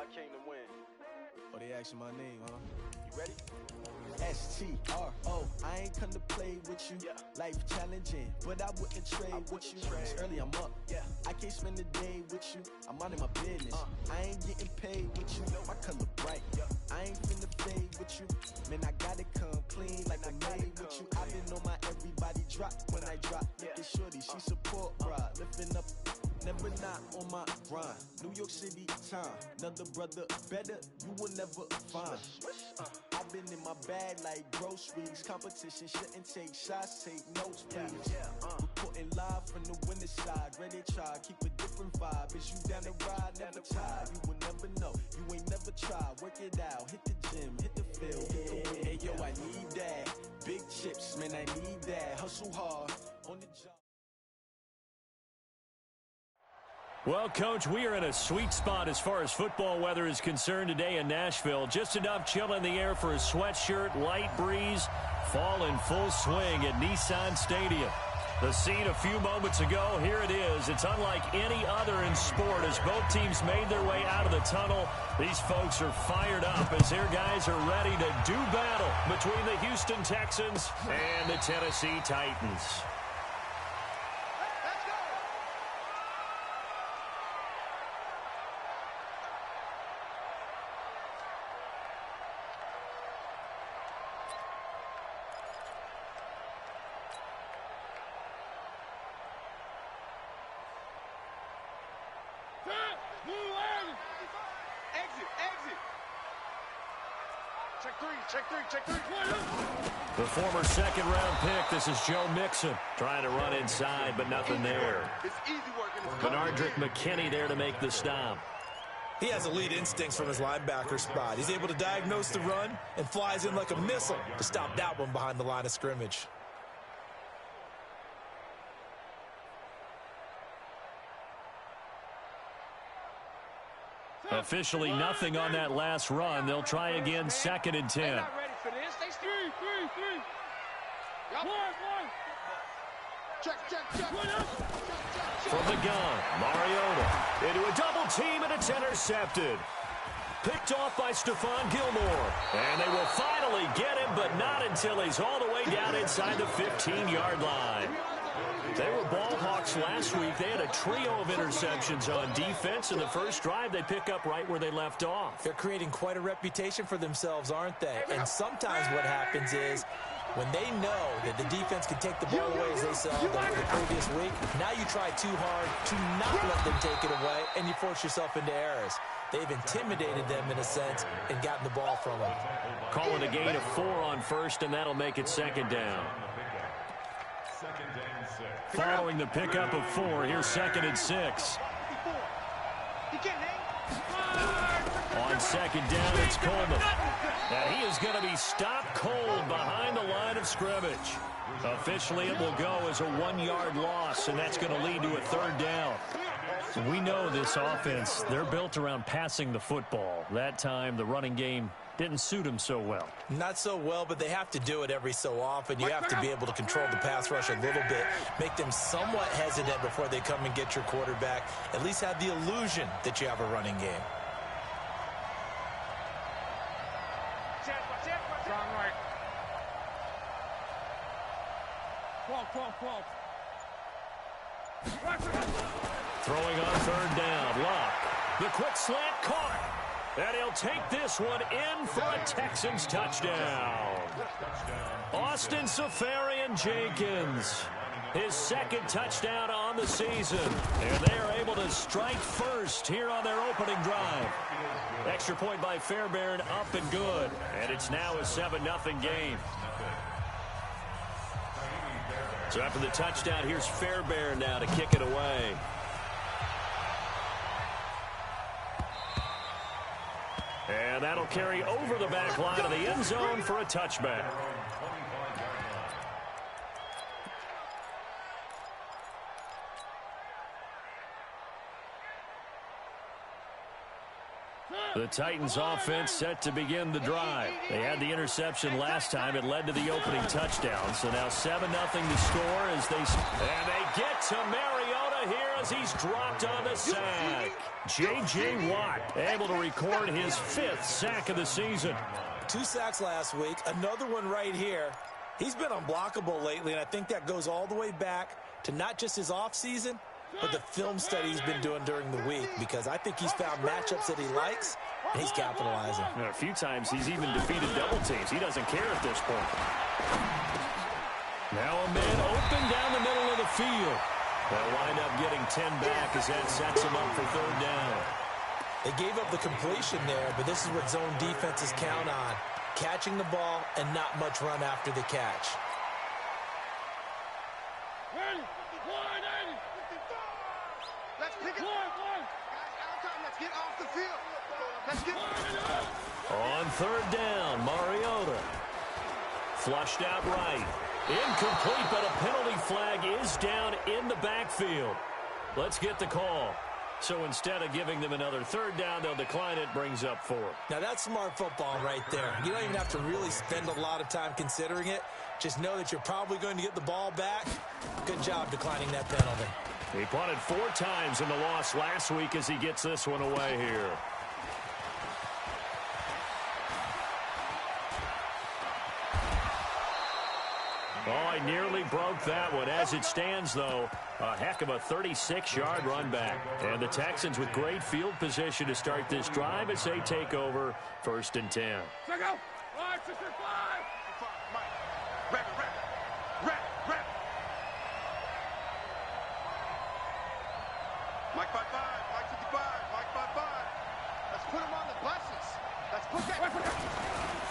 I came to win. Oh, they asking my name, huh? You ready? S-T-R-O, I ain't come to play with you. Life challenging, but I wouldn't trade with you. It's early, I'm up. I can't spend the day with you. I'm minding my business. I ain't getting paid with you. My color bright. I ain't finna fade with you. Man, I gotta come clean like I made with you. I been on my everybody drop when I drop. Look at shorty, she support ride. Lifting up, never not on my grind. New York City time, another brother better, you will never find. I've been in my bag like groceries. Competition shouldn't take shots, take notes, please. Reporting live from the winter side. Ready to try, keep a different vibe. Is you down the ride, never tired. You will never know, you ain't never tried. Work it out, hit the gym, hit the field. Hey yo, I need that. Big chips, man, I need that. Hustle hard on the job. Well, Coach, we are in a sweet spot as far as football weather is concerned today in Nashville. Just enough chill in the air for a sweatshirt, light breeze, fall in full swing at Nissan Stadium. The scene a few moments ago, here it is. It's unlike any other in sport as both teams made their way out of the tunnel. These folks are fired up as their guys are ready to do battle between the Houston Texans and the Tennessee Titans. Check three. The former second-round pick, this is Joe Mixon, trying to run inside, but nothing there. It's easy work. Benardrick McKinney there to make the stop. He has elite instincts from his linebacker spot. He's able to diagnose the run and flies in like a missile to stop that one behind the line of scrimmage. Officially nothing on that last run. They'll try again, 2nd and 10. They're not ready for this. They three. One. Check. From the gun, Mariota into a double team, and it's intercepted. Picked off by Stephon Gilmore. And they will finally get him, but not until he's all the way down inside the 15-yard line. They were ball hawks last week. They had a trio of interceptions on defense. In the first drive, they pick up right where they left off. They're creating quite a reputation for themselves, aren't they? And sometimes what happens is when they know that the defense can take the ball away as they saw the previous week, now you try too hard to not let them take it away, and you force yourself into errors. They've intimidated them in a sense and gotten the ball from them. Calling a gain of 4 on first, and that'll make it 2nd down. Following the pickup of 4, here's 2nd and 6. On 2nd down, it's Coleman. And he is going to be stopped cold behind the line of scrimmage. Officially, it will go as a 1-yard loss, and that's going to lead to a 3rd down. We know this offense, they're built around passing the football. That time, the running game didn't suit him so well. Not so well, but they have to do it every so often. You have to be able to control the pass rush a little bit, make them somewhat hesitant before they come and get your quarterback. At least have the illusion that you have a running game. Strong right. 12. Throwing on 3rd down, Locke. The quick slant caught. And he'll take this one in for a Texans touchdown. Austin Seferian-Jenkins, his 2nd touchdown on the season. And they are able to strike first here on their opening drive. Extra point by Fairbairn, up and good. And it's now a 7-0 game. So after the touchdown, here's Fairbairn now to kick it away. And that'll carry over the back line of the end zone for a touchback. The Titans offense set to begin the drive. They had the interception last time. It led to the opening touchdown. So now 7-0 to score as they... And they get to Mariota here as he's dropped on the sack. J.J. Watt able to record his 5th sack of the season. 2 sacks last week. Another one right here. He's been unblockable lately, and I think that goes all the way back to not just his offseason, but the film study he's been doing during the week, because I think he's found matchups that he likes, and he's capitalizing. A few times he's even defeated double teams. He doesn't care at this point. Now a man open down the middle of the field. They'll wind up getting 10 back as that sets him up for 3rd down. They gave up the completion there, but this is what zone defenses count on. Catching the ball and not much run after the catch. Let's pick it up. Let's get off the field. Let's get on 3rd down, Mariota. Flushed out right. Incomplete, but a penalty flag is down in the backfield. Let's get the call. So instead of giving them another 3rd down, they'll decline it, brings up 4. Now that's smart football right there. You don't even have to really spend a lot of time considering it. Just know that you're probably going to get the ball back. Good job declining that penalty. He punted 4 times in the loss last week as he gets this one away here. Oh, I nearly broke that one. As it stands, though, a heck of a 36-yard run back. And the Texans with great field position to start this drive as they take over 1st and 10. Check out. 5, 6, 5. Rep. Mike 5-5, Mike 55, Mike 5-5. Let's put him on the buses. Let's put that.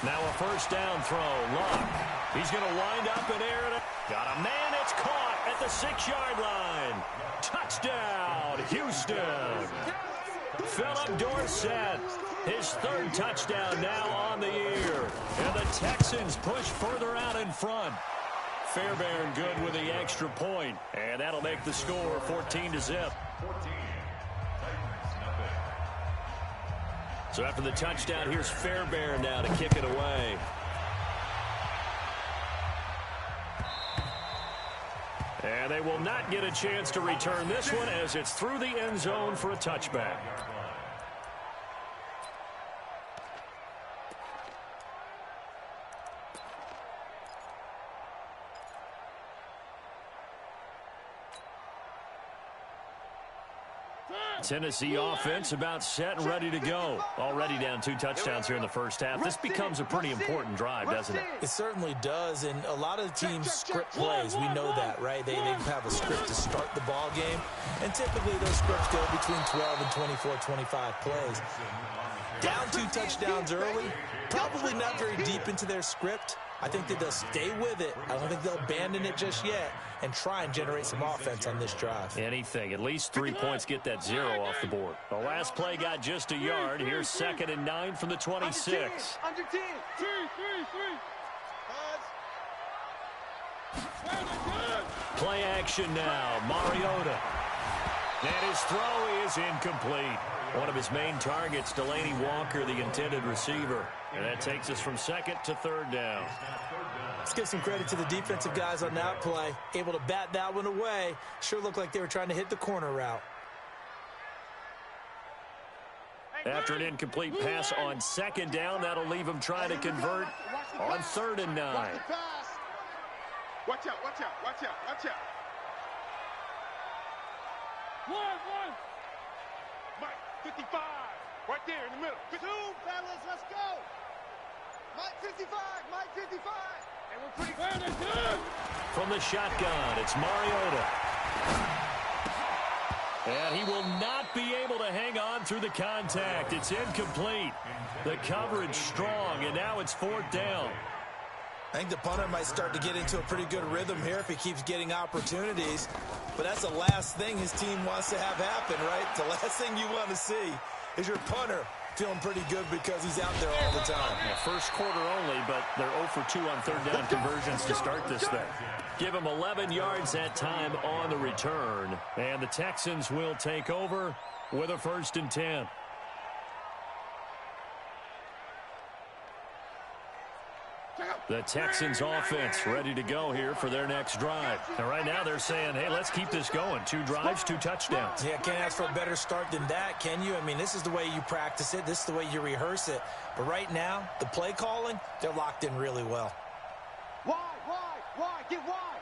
Now a 1st down throw. Luck. He's going to wind up in air. Got a man. It's caught at the 6-yard line. Touchdown, Houston. Philip Dorsett. His 3rd touchdown now on the year. And the Texans push further out in front. Fairbairn good with the extra point. And that'll make the score 14-0. So after the touchdown, here's Fairbairn now to kick it away. And they will not get a chance to return this one as it's through the end zone for a touchback. Tennessee offense about set and ready to go. Already down 2 touchdowns here in the first half. This becomes a pretty important drive, doesn't it? It certainly does, and a lot of the teams script plays. We know that, right? They have a script to start the ball game, and typically those scripts go between 12 and 24, 25 plays. Down 2 touchdowns early, probably not very deep into their script. I think that they'll stay with it. I don't think they'll abandon it just yet and try and generate some offense on this drive. Anything. At least 3 points get that 0 off the board. The last play got just a yard. Here's 2nd and 9 from the 26. Under 10. 3. Play action now. Mariota. And his throw is incomplete. One of his main targets, Delaney Walker, the intended receiver. And that takes us from 2nd to 3rd down. Let's give some credit to the defensive guys on that play. Able to bat that one away. Sure looked like they were trying to hit the corner route. After an incomplete pass on 2nd down, that'll leave him trying to convert on 3rd and 9. Watch out. One. Mike 55. Right there in the middle. 2, fellas, let's go. Mike 55. And we're pretty good. From the shotgun, it's Mariota. And he will not be able to hang on through the contact. It's incomplete. The coverage strong, and now it's 4th down. I think the punter might start to get into a pretty good rhythm here if he keeps getting opportunities. But that's the last thing his team wants to have happen, right? The last thing you want to see is your punter feeling pretty good because he's out there all the time. Yeah, first quarter only, but they're 0 for 2 on 3rd down conversions to start this thing. Give him 11 yards that time on the return. And the Texans will take over with a 1st and 10. The Texans offense ready to go here for their next drive. And right now they're saying, hey, let's keep this going. 2 drives, 2 touchdowns. Yeah, can't ask for a better start than that, can you? I mean, this is the way you practice it. This is the way you rehearse it. But right now, the play calling, they're locked in really well. Wide, get wide.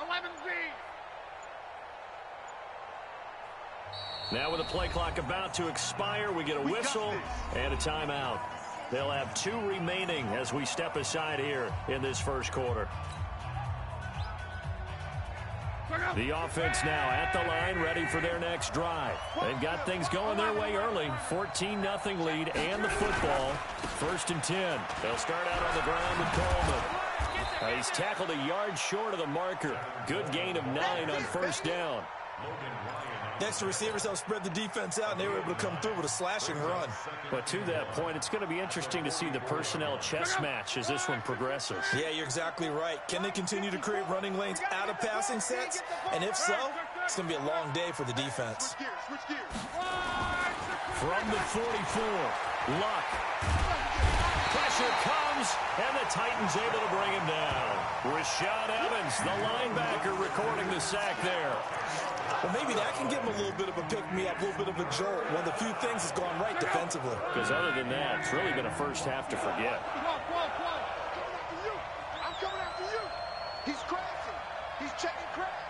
11Z. Now with the play clock about to expire, we get a whistle and a timeout. They'll have 2 remaining as we step aside here in this first quarter. The offense now at the line, ready for their next drive. They've got things going their way early. 14-0 lead and the football. 1st and 10. They'll start out on the ground with Coleman. He's tackled a yard short of the marker. Good gain of 9 on 1st down. Next, the receivers helped spread the defense out, and they were able to come through with a slashing run. But to that point, it's going to be interesting to see the personnel chess match as this one progresses. Yeah, you're exactly right. Can they continue to create running lanes out of passing sets? And if so, it's going to be a long day for the defense. From the 44, Luck. Pressure comes, and the Titans able to bring him down. Rashad Evans, the linebacker, recording the sack there. Well, maybe that can give him a little bit of a pick-me-up, a little bit of a jolt. One of the few things that's gone right defensively. Because other than that, it's really been a first half to forget. I'm coming after you. He's crashing. He's checking crash.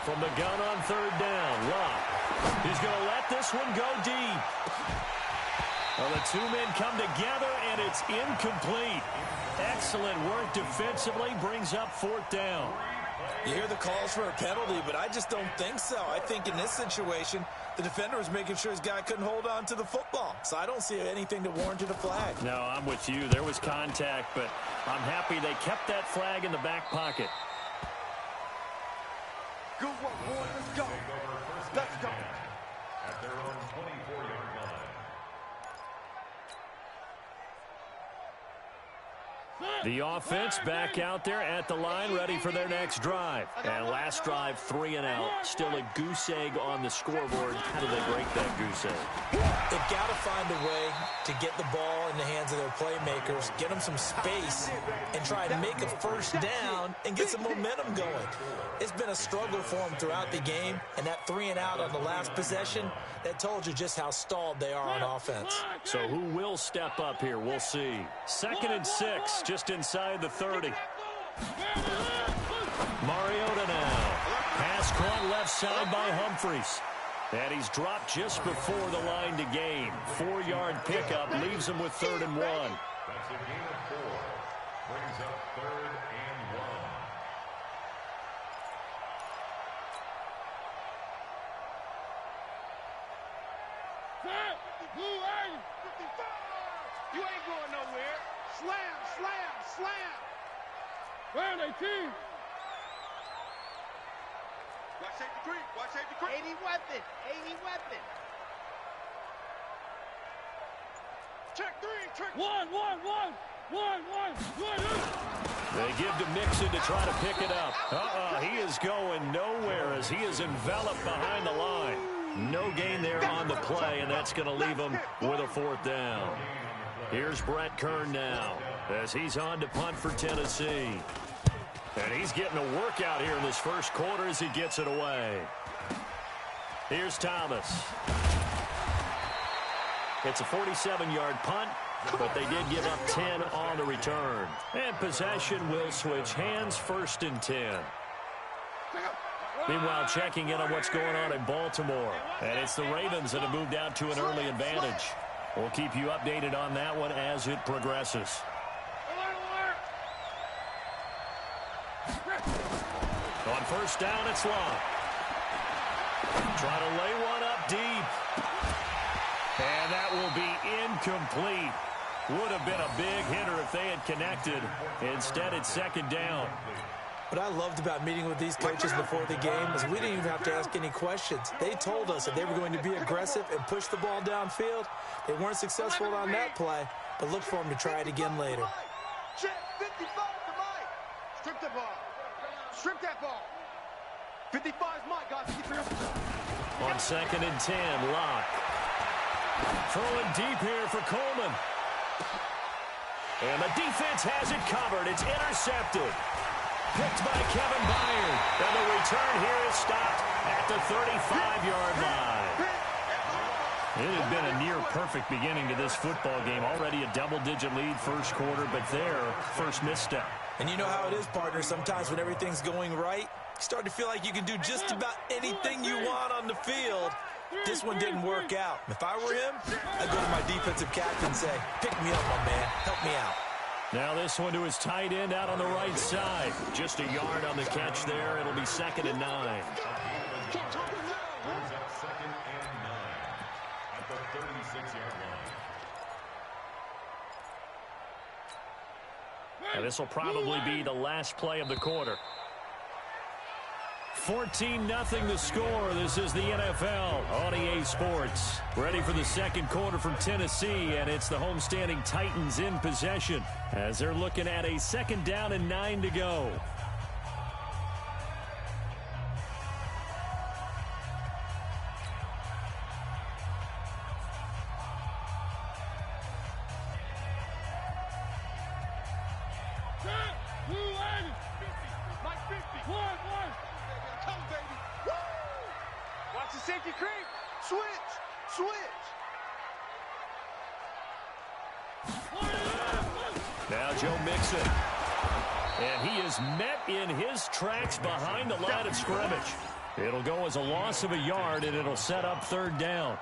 From the gun on 3rd down, Locke. He's going to let this one go deep. Well, the 2 men come together, and it's incomplete. Excellent work defensively, brings up 4th down. You hear the calls for a penalty, but I just don't think so. I think in this situation, the defender was making sure his guy couldn't hold on to the football. So I don't see anything that warranted a flag. No, I'm with you. There was contact, but I'm happy they kept that flag in the back pocket. Good work, boy. Let's go. Let's go. At their own 24-yard line. The offense back out there at the line, ready for their next drive. And last drive, 3 and out. Still a goose egg on the scoreboard. How do they break that goose egg? They've got to find a way to get the ball in the hands of their playmakers, get them some space, and try and make a 1st down and get some momentum going. It's been a struggle for them throughout the game, and that 3 and out on the last possession, that told you just how stalled they are on offense. So who will step up here? We'll see. 2nd and 6, just inside the 30. Mariota now. Pass caught left side by Humphries. And he's dropped just before the line to gain. 4-yard pickup leaves him with 3rd and 1. That's a gain of 4. Brings up 3rd and 1. You ain't going nowhere. Slam, slam, slam. Round 18. Watch safety creep. Watch safety creep. 80 weapon. 80 weapon. Check 3. Check 1. They give to Mixon to try to pick it up. He is going nowhere as he is enveloped behind the line. No gain there on the play, and that's going to leave him with a 4th down. Here's Brett Kern now as he's on to punt for Tennessee. And he's getting a workout here in this first quarter as he gets it away. Here's Thomas. It's a 47-yard punt, but they did give up 10 on the return. And possession will switch hands, 1st and 10. Meanwhile, checking in on what's going on in Baltimore. And it's the Ravens that have moved out to an early advantage. We'll keep you updated on that one as it progresses. On 1st down, it's Long. Try to lay one up deep. And that will be incomplete. Would have been a big hitter if they had connected. Instead, it's 2nd down. What I loved about meeting with these coaches before the game is we didn't even have to ask any questions. They told us that they were going to be aggressive and push the ball downfield. They weren't successful on that play, but look for them to try it again later. Check 55 to Mike. Strip the ball. Strip that ball. 55 is Mike, guys. On 2nd and 10, Locke. Throwing deep here for Coleman. And the defense has it covered. It's intercepted. Picked by Kevin Byard. And the return here is stopped at the 35-yard line. It had been a near-perfect beginning to this football game. Already a double-digit lead first quarter, but their first misstep. And you know how it is, partner. Sometimes when everything's going right, you start to feel like you can do just about anything you want on the field. This one didn't work out. If I were him, I'd go to my defensive captain and say, pick me up, my man. Help me out. Now this one to his tight end out on the right side. Just a yard on the catch there. It'll be 2nd and 9. Brings up 2nd and 9 at the 36-yard line. And this will probably be the last play of the quarter. 14-0 the score. This is the NFL on EA Sports. Ready for the second quarter from Tennessee, and it's the homestanding Titans in possession as they're looking at a 2nd down and 9 to go. Safety creep. Switch. Now Joe Mixon. And he is met in his tracks behind the line of scrimmage. It'll go as a loss of a yard, and it'll set up 3rd down.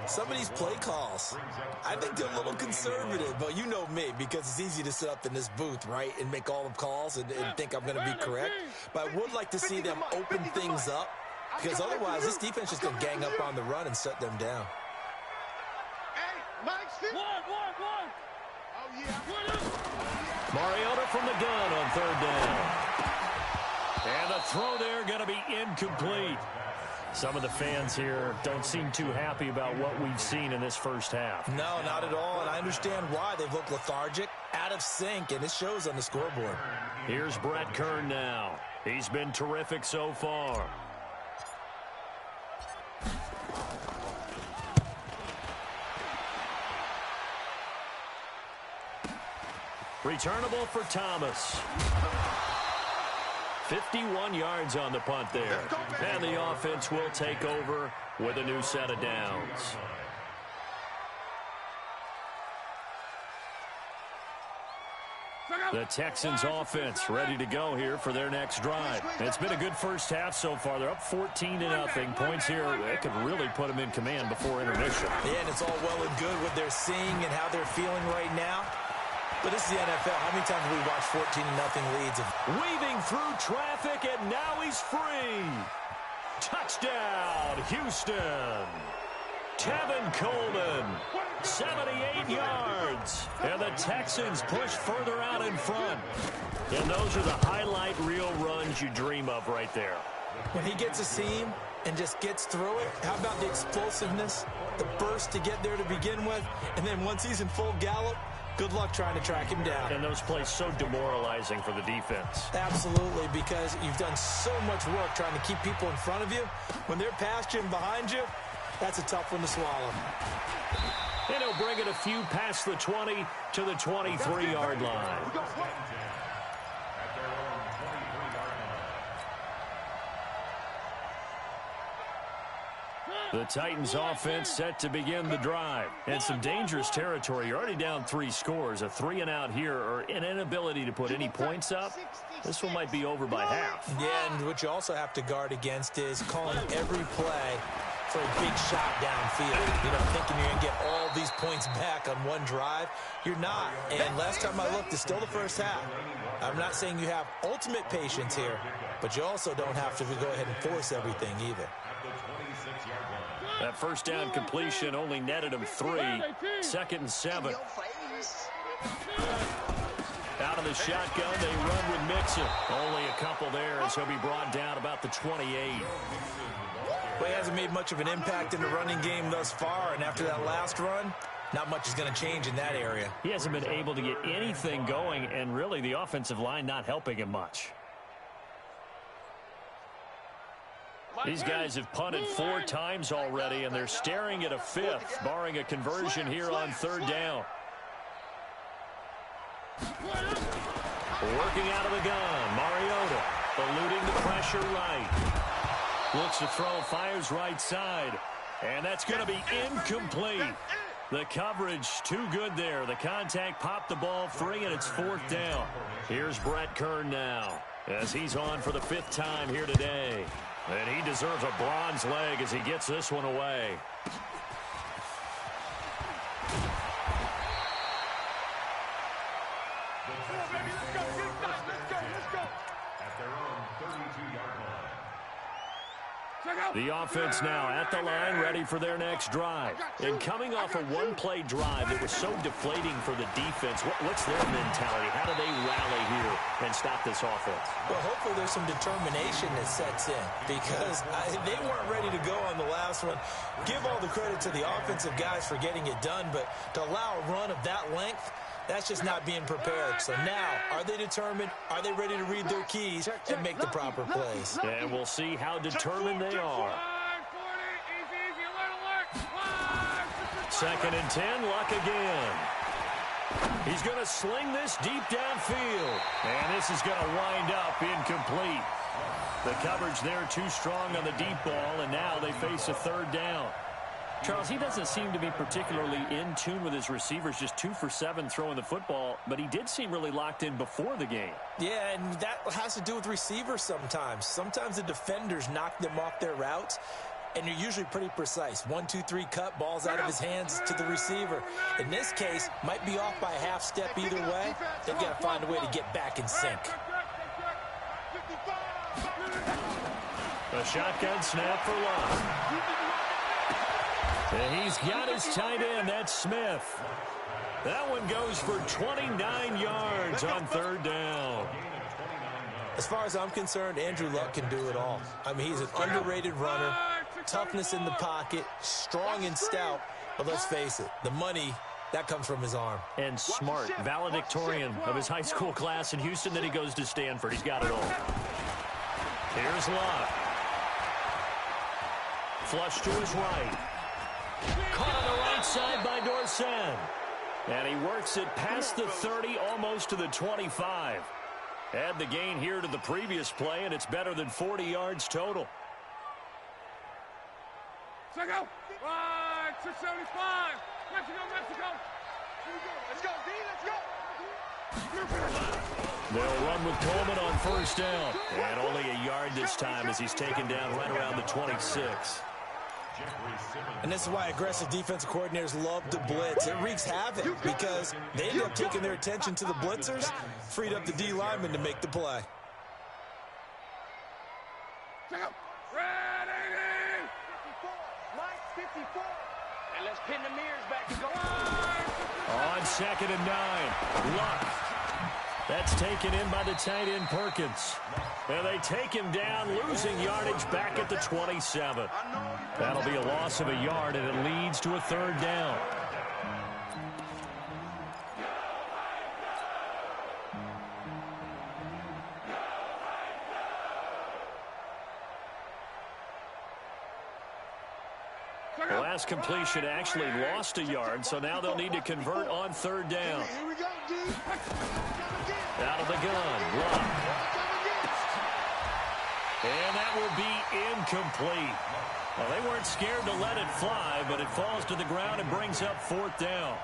Some of these play calls, I think they're a little conservative, but you know me, because it's easy to sit up in this booth, right, and make all the calls and think I'm going to be correct. But I would like to see them open things up, because otherwise this defense is going to gang up on the run and shut them down. Mariota from the gun on 3rd down. And the throw there going to be incomplete. Some of the fans here don't seem too happy about what we've seen in this first half. No, not at all, and I understand why. They've looked lethargic, out of sync, and it shows on the scoreboard. Here's Brett Kern now. He's been terrific so far. Returnable for Thomas. 51 yards on the punt there. And the offense will take over with a new set of downs. The Texans offense ready to go here for their next drive. It's been a good first half so far. They're up 14-0. Points here, it could really put them in command before intermission. Yeah, and it's all well and good what they're seeing and how they're feeling right now. But this is the NFL. How many times have we watched 14-0 leads? Weaving through traffic, and now he's free. Touchdown, Houston. Tevin Coleman, 78 yards. And the Texans push further out in front. And those are the highlight reel runs you dream of right there. When he gets a seam and just gets through it, how about the explosiveness, the burst to get there to begin with, and then once he's in full gallop, good luck trying to track him down. And those plays so demoralizing for the defense. Absolutely, because you've done so much work trying to keep people in front of you. When they're past you and behind you, that's a tough one to swallow. And he'll bring it a few past the 20 to the 23-yard line. The Titans offense set to begin the drive. And some dangerous territory. You're already down 3 scores. A 3-and-out here, or an inability to put any points up. This one might be over by half. Yeah, and what you also have to guard against is calling every play for a big shot downfield. You know, thinking you're going to get all these points back on one drive. You're not. And last time I looked, it's still the first half. I'm not saying you have ultimate patience here, but you also don't have to go ahead and force everything either. That first down completion only netted him 3. 2nd and 7. Out of the shotgun, they run with Mixon. Only a couple there as he'll be brought down about the 28. Well, he hasn't made much of an impact in the running game thus far, and after that last run, not much is going to change in that area. He hasn't been able to get anything going, and really the offensive line not helping him much. These guys have punted 4 times already, and they're staring at a 5th, barring a conversion here on 3rd down. Working out of the gun, Mariota, eluding the pressure right. Looks to throw, fires right side, and that's going to be incomplete. The coverage too good there. The contact popped the ball free, and it's 4th down. Here's Brett Kern now, as he's on for the 5th time here today. And he deserves a bronze leg as he gets this one away. At their own 32-yard line. The offense now at the line, ready for their next drive. And coming off a one-play drive that was so deflating for the defense, what's their mentality? How do they rally here and stop this offense? Well, hopefully there's some determination that sets in, because they weren't ready to go on the last one. Give all the credit to the offensive guys for getting it done, but to allow a run of that length, that's just not being prepared. So now, are they determined? Are they ready to read their keys and make the proper plays? And we'll see how determined they are. 2nd and 10, Luck again. He's going to sling this deep downfield. And this is going to wind up incomplete. The coverage there too strong on the deep ball, and now they face a 3rd down. Charles, he doesn't seem to be particularly in tune with his receivers, just 2 for 7 throwing the football, but he did seem really locked in before the game. Yeah, and that has to do with receivers sometimes. Sometimes the defenders knock them off their routes, and they're usually pretty precise. 1, 2, 3 cut, balls out of his hands to the receiver. In this case, might be off by a half step either way. They've got to find a way to get back in sync. A shotgun snap for Luck. And he's got his tight end. That's Smith. That one goes for 29 yards on 3rd down. As far as I'm concerned, Andrew Luck can do it all. I mean, he's an underrated runner, toughness in the pocket, strong and stout. But let's face it, the money, that comes from his arm. And smart, valedictorian of his high school class in Houston. Then he goes to Stanford. He's got it all. Here's Luck. Flush to his right. Caught on the right side by Dorsett. And he works it past the 30, almost to the 25. Add the gain here to the previous play, and it's better than 40 yards total. Mexico! 675! Mexico, Mexico! Let's go, D, let's go! They'll run with Coleman on 1st down. And only a yard this time as he's taken down right around the 26. And this is why aggressive defensive coordinators love to blitz. It wreaks havoc because they end up taking their attention to the blitzers, freed up the D lineman to make the play. Ready! 54. And let's pin the mirrors back and go. On 2nd and 9, Luck. That's taken in by the tight end Perkins. And they take him down, losing yardage back at the 27. That'll be a loss of a yard, and it leads to a 3rd down. The last completion actually lost a yard, so now they'll need to convert on 3rd down. Here we go, D. Out of the gun, Luck. And that will be incomplete. Well, they weren't scared to let it fly, but it falls to the ground and brings up 4th down.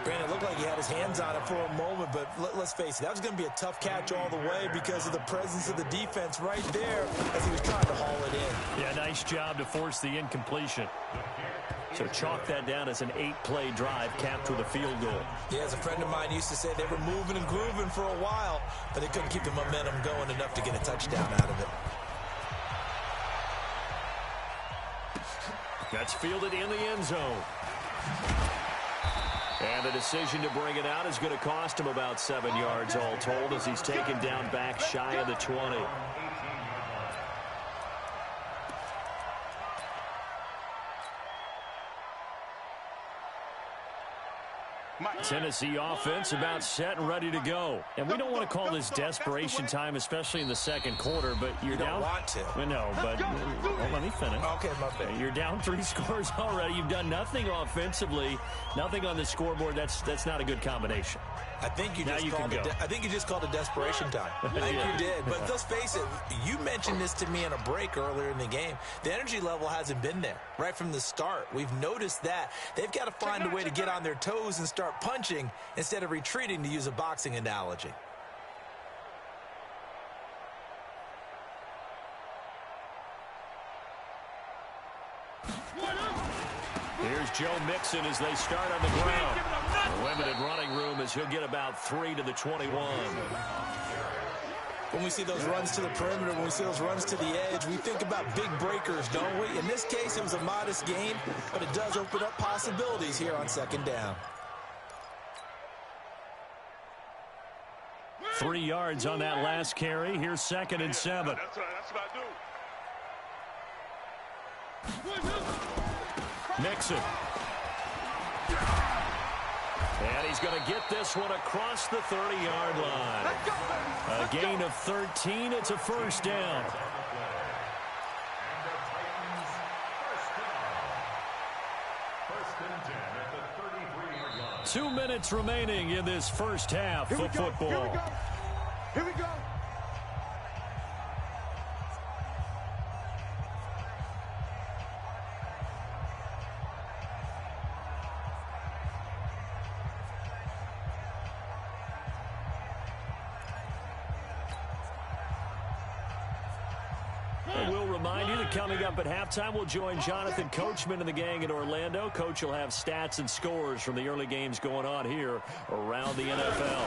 Brandon, it looked like he had his hands on it for a moment, but let's face it, that was going to be a tough catch all the way because of the presence of the defense right there as he was trying to haul it in. Yeah, nice job to force the incompletion. So chalk that down as an 8-play drive capped with a field goal. Yeah, as a friend of mine used to say, they were moving and grooving for a while, but they couldn't keep the momentum going enough to get a touchdown out of it. That's fielded in the end zone. And the decision to bring it out is going to cost him about 7 yards all told as he's taken down back shy of the 20. Tennessee offense about set and ready to go. And we don't want to call this desperation time, especially in the second quarter, but you're down. You don't want to. I know, but well, let me finish. Okay, my bad. You're down 3 scores already. You've done nothing offensively, nothing on the scoreboard. That's not a good combination. I think you just called it desperation time. I think you did. But let's face it, you mentioned this to me in a break earlier in the game. The energy level hasn't been there right from the start. We've noticed that. They've got to find a way to get on their toes and start punching instead of retreating, to use a boxing analogy. Here's Joe Mixon as they start on the ground. Limited running room as he'll get about 3 to the 21. When we see those runs to the perimeter, when we see those runs to the edge, we think about big breakers, don't we? In this case, it was a modest gain, but it does open up possibilities here on second down. 3 yards on that last carry. Here's 2nd and 7. That's right. That's what I do. Mixon. And he's going to get this one across the 30-yard line. A gain of 13. It's a first down. 2 minutes remaining in this first half of football. Here we go. And we'll remind you that coming up at halftime, we'll join Jonathan Coachman and the gang in Orlando. Coach will have stats and scores from the early games going on here around the NFL.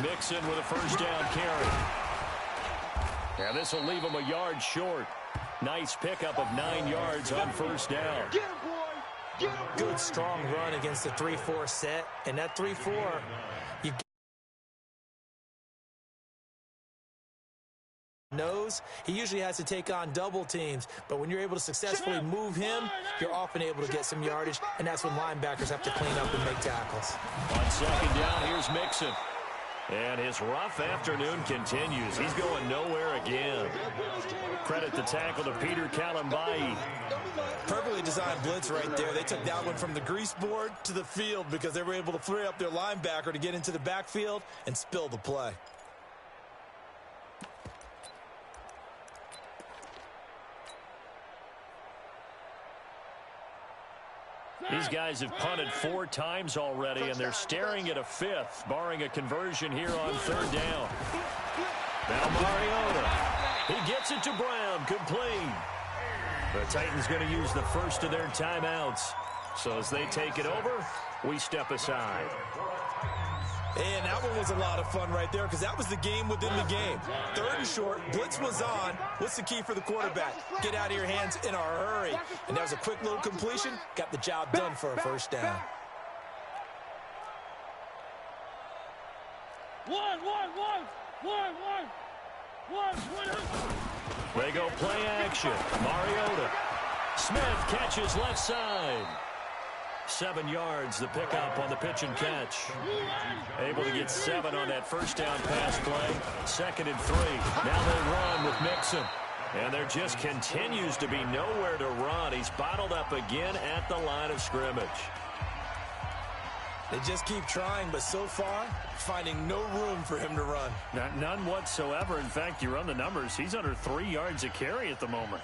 Mixon with a first down carry. And this will leave him a yard short. Nice pickup of 9 yards on first down. Get him, boy. Get him. Good, strong run against the 3-4 set. And that 3-4, you knows he usually has to take on double teams, but when you're able to successfully move him, you're often able to get some yardage, and that's when linebackers have to clean up and make tackles. On second down, here's Mixon. And his rough afternoon continues. He's going nowhere again. Credit the tackle to Peter Kalambai. Perfectly designed blitz right there. They took that one from the grease board to the field because they were able to free up their linebacker to get into the backfield and spill the play. These guys have punted 4 times already, and they're staring at a 5th, barring a conversion here on third down. Now Mariota. He gets it to Brown, complete. The Titans going to use the first of their timeouts. So as they take it over, we step aside. And that one was a lot of fun right there because that was the game within the game. 3rd and short, blitz was on. What's the key for the quarterback? Get out of your hands in a hurry. And that was a quick little completion. Got the job done for a first down. One. They go play action. Mariota. Smith catches left side. 7 yards, the pickup on the pitch and catch. Able to get 7 on that first down pass play. 2nd and 3. Now they run with Mixon. And there just continues to be nowhere to run. He's bottled up again at the line of scrimmage. They just keep trying, but so far, finding no room for him to run. None whatsoever. In fact, you run the numbers. He's under 3 yards a carry at the moment.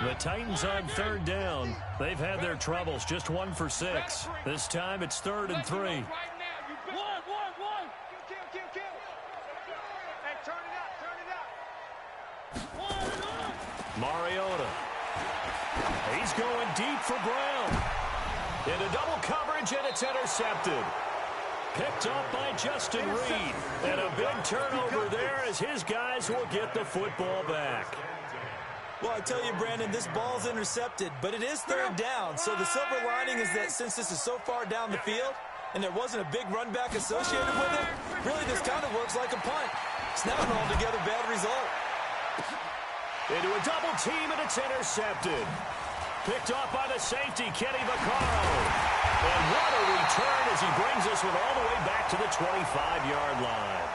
The Titans on third down. They've had their troubles, just 1 for 6. This time it's 3rd and 3. One. Kill. Hey, turn it up. Mariota. He's going deep for Brown. Into double coverage, and it's intercepted. Picked up by Justin Reed. And a big turnover there as his guys will get the football back. Well, I tell you, Brandon, this ball's intercepted, but it is 3rd down. So the silver lining is that since this is so far down the field and there wasn't a big run back associated with it, really this kind of works like a punt. It's not an altogether bad result. Into a double team, and it's intercepted. Picked off by the safety, Kenny Vaccaro. And what a return as he brings this one all the way back to the 25-yard line.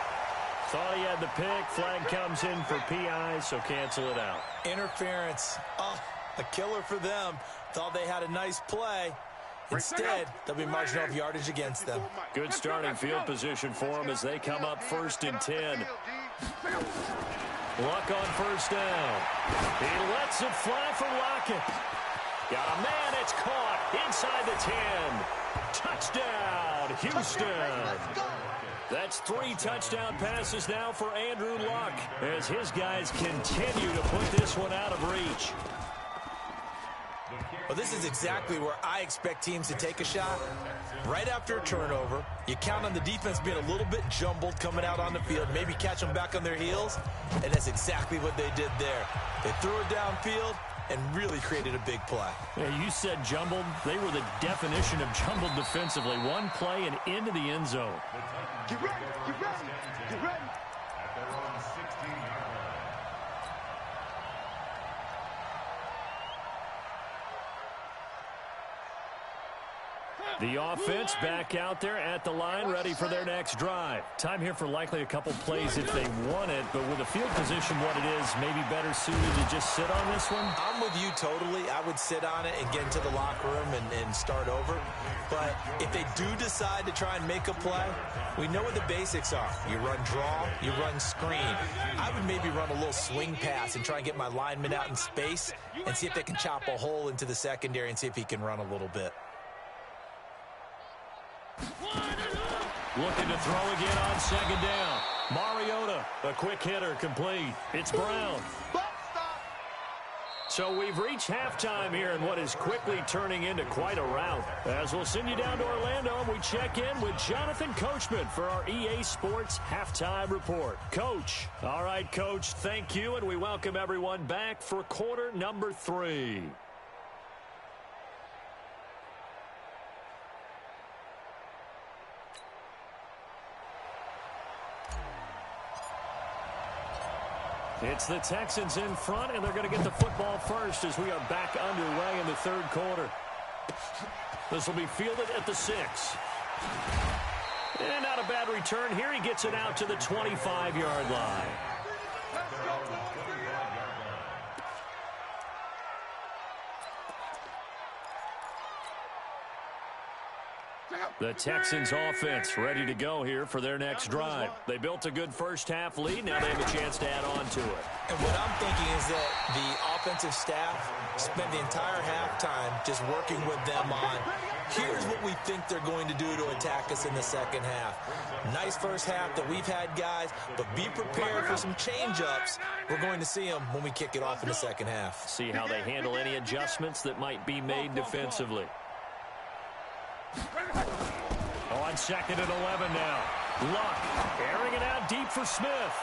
Thought he had the pick. Flag comes in for PI, so cancel it out. Interference. Oh, a killer for them. Thought they had a nice play. Instead, they'll be marching off yardage against them. Good starting field position for them as they come up 1st and 10. Luck on 1st down. He lets it fly for Lockett. Got a man, it's caught inside the 10. Touchdown, Houston. That's 3 touchdown passes now for Andrew Luck as his guys continue to put this one out of reach. Well, this is exactly where I expect teams to take a shot. Right after a turnover, you count on the defense being a little bit jumbled coming out on the field, maybe catch them back on their heels, and that's exactly what they did there. They threw it downfield and really created a big play. Yeah, you said jumbled. They were the definition of jumbled defensively. One play and into the end zone. Get ready, get ready, get ready. At their own 16-yard line. The offense back out there at the line, ready for their next drive. Time here for likely a couple plays if they want it, but with the field position what it is, maybe better suited to just sit on this one? I'm with you totally. I would sit on it and get into the locker room and start over. But if they do decide to try and make a play, we know what the basics are. You run draw, you run screen. I would maybe run a little swing pass and try and get my lineman out in space and see if they can chop a hole into the secondary and see if he can run a little bit. Looking to throw again on 2nd down. Mariota, a quick hitter, complete. It's Brown. So we've reached halftime here in what is quickly turning into quite a rout. As we'll send you down to Orlando, and we check in with Jonathan Coachman for our EA Sports Halftime Report. Coach. All right, Coach, thank you, and we welcome everyone back for quarter number 3. It's the Texans in front, and they're going to get the football first as we are back underway in the 3rd quarter. This will be fielded at the 6. And not a bad return here. He gets it out to the 25-yard line. The Texans offense ready to go here for their next drive. They built a good first-half lead. Now they have a chance to add on to it. And what I'm thinking is that the offensive staff spent the entire halftime just working with them on, here's what we think they're going to do to attack us in the second half. Nice first half that we've had, guys, but be prepared for some change-ups. We're going to see them when we kick it off in the second half. See how they handle any adjustments that might be made defensively. On 2nd and 11 now. Luck airing it out deep for Smith.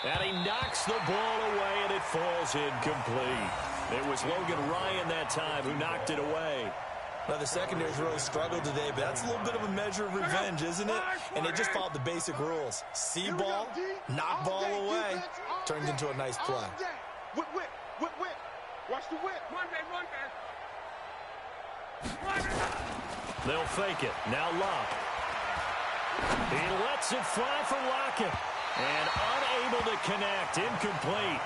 And he knocks the ball away, and it falls incomplete. It was Logan Ryan that time who knocked it away. Now, the secondary's really struggled today, but that's a little bit of a measure of revenge, isn't it? And they just followed the basic rules. See ball, knock ball away, turned into a nice play. Whip, whip, whip, whip. Watch the whip. One man, one man. They'll fake it. Now Luck. He lets it fly for Lockett. And unable to connect. Incomplete.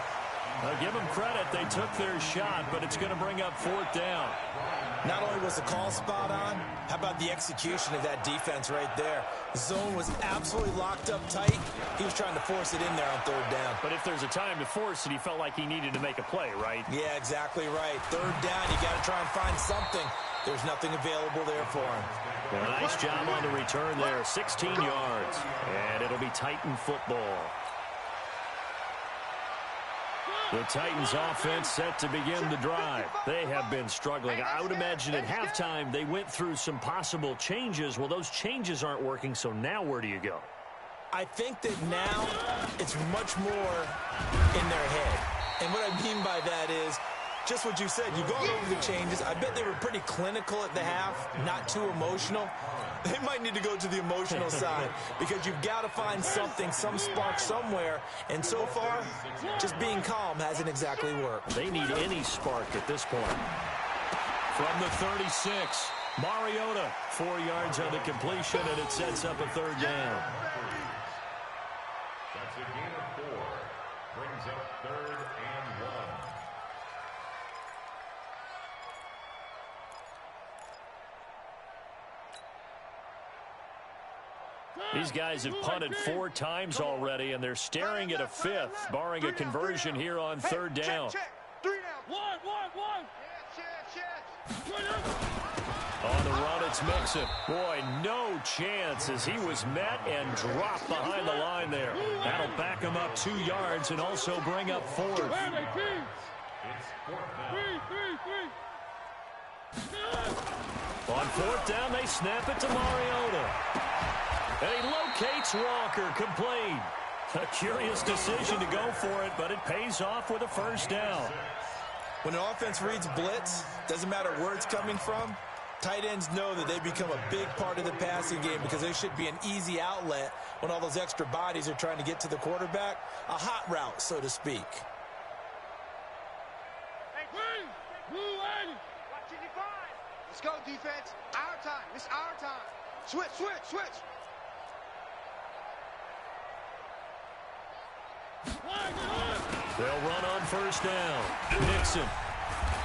I'll give them credit. They took their shot, but it's going to bring up 4th down. Not only was the call spot on, how about the execution of that defense right there? The zone was absolutely locked up tight. He was trying to force it in there on 3rd down. But if there's a time to force it, he felt like he needed to make a play, right? Yeah, exactly right. 3rd down, you got to try and find something. There's nothing available there for him. Well, nice job on the return there. 16 yards. And it'll be Titan football. The Titans offense set to begin the drive. They have been struggling. I would imagine at halftime they went through some possible changes. Well, those changes aren't working, so now where do you go? I think that now it's much more in their head. And what I mean by that is Just what you said. You've gone over the changes. I bet they were pretty clinical at the half, not too emotional. They might need to go to the emotional side because you've got to find something, some spark somewhere. And so far, just being calm hasn't exactly worked. They need any spark at this point. From the 36, Mariota, 4 yards on the completion, and it sets up a third down. That's a gain of 4. Brings up 3rd and 1. These guys have punted 4 times already, and they're staring at a 5th, barring a conversion here on 3rd down. Check. 3 down. One. On the run, it's Mixon. Boy, no chance as he was met and dropped behind the line there. That'll back him up 2 yards and also bring up 4th. It's 4th down. On 4th down, they snap it to Mariota. And he locates Walker, complete. A curious decision to go for it, but it pays off with a first down. When an offense reads blitz, doesn't matter where it's coming from, tight ends know that they become a big part of the passing game because they should be an easy outlet when all those extra bodies are trying to get to the quarterback. A hot route, so to speak. Let's go, defense. Our time. It's our time. Switch. They'll run on first down. Nixon.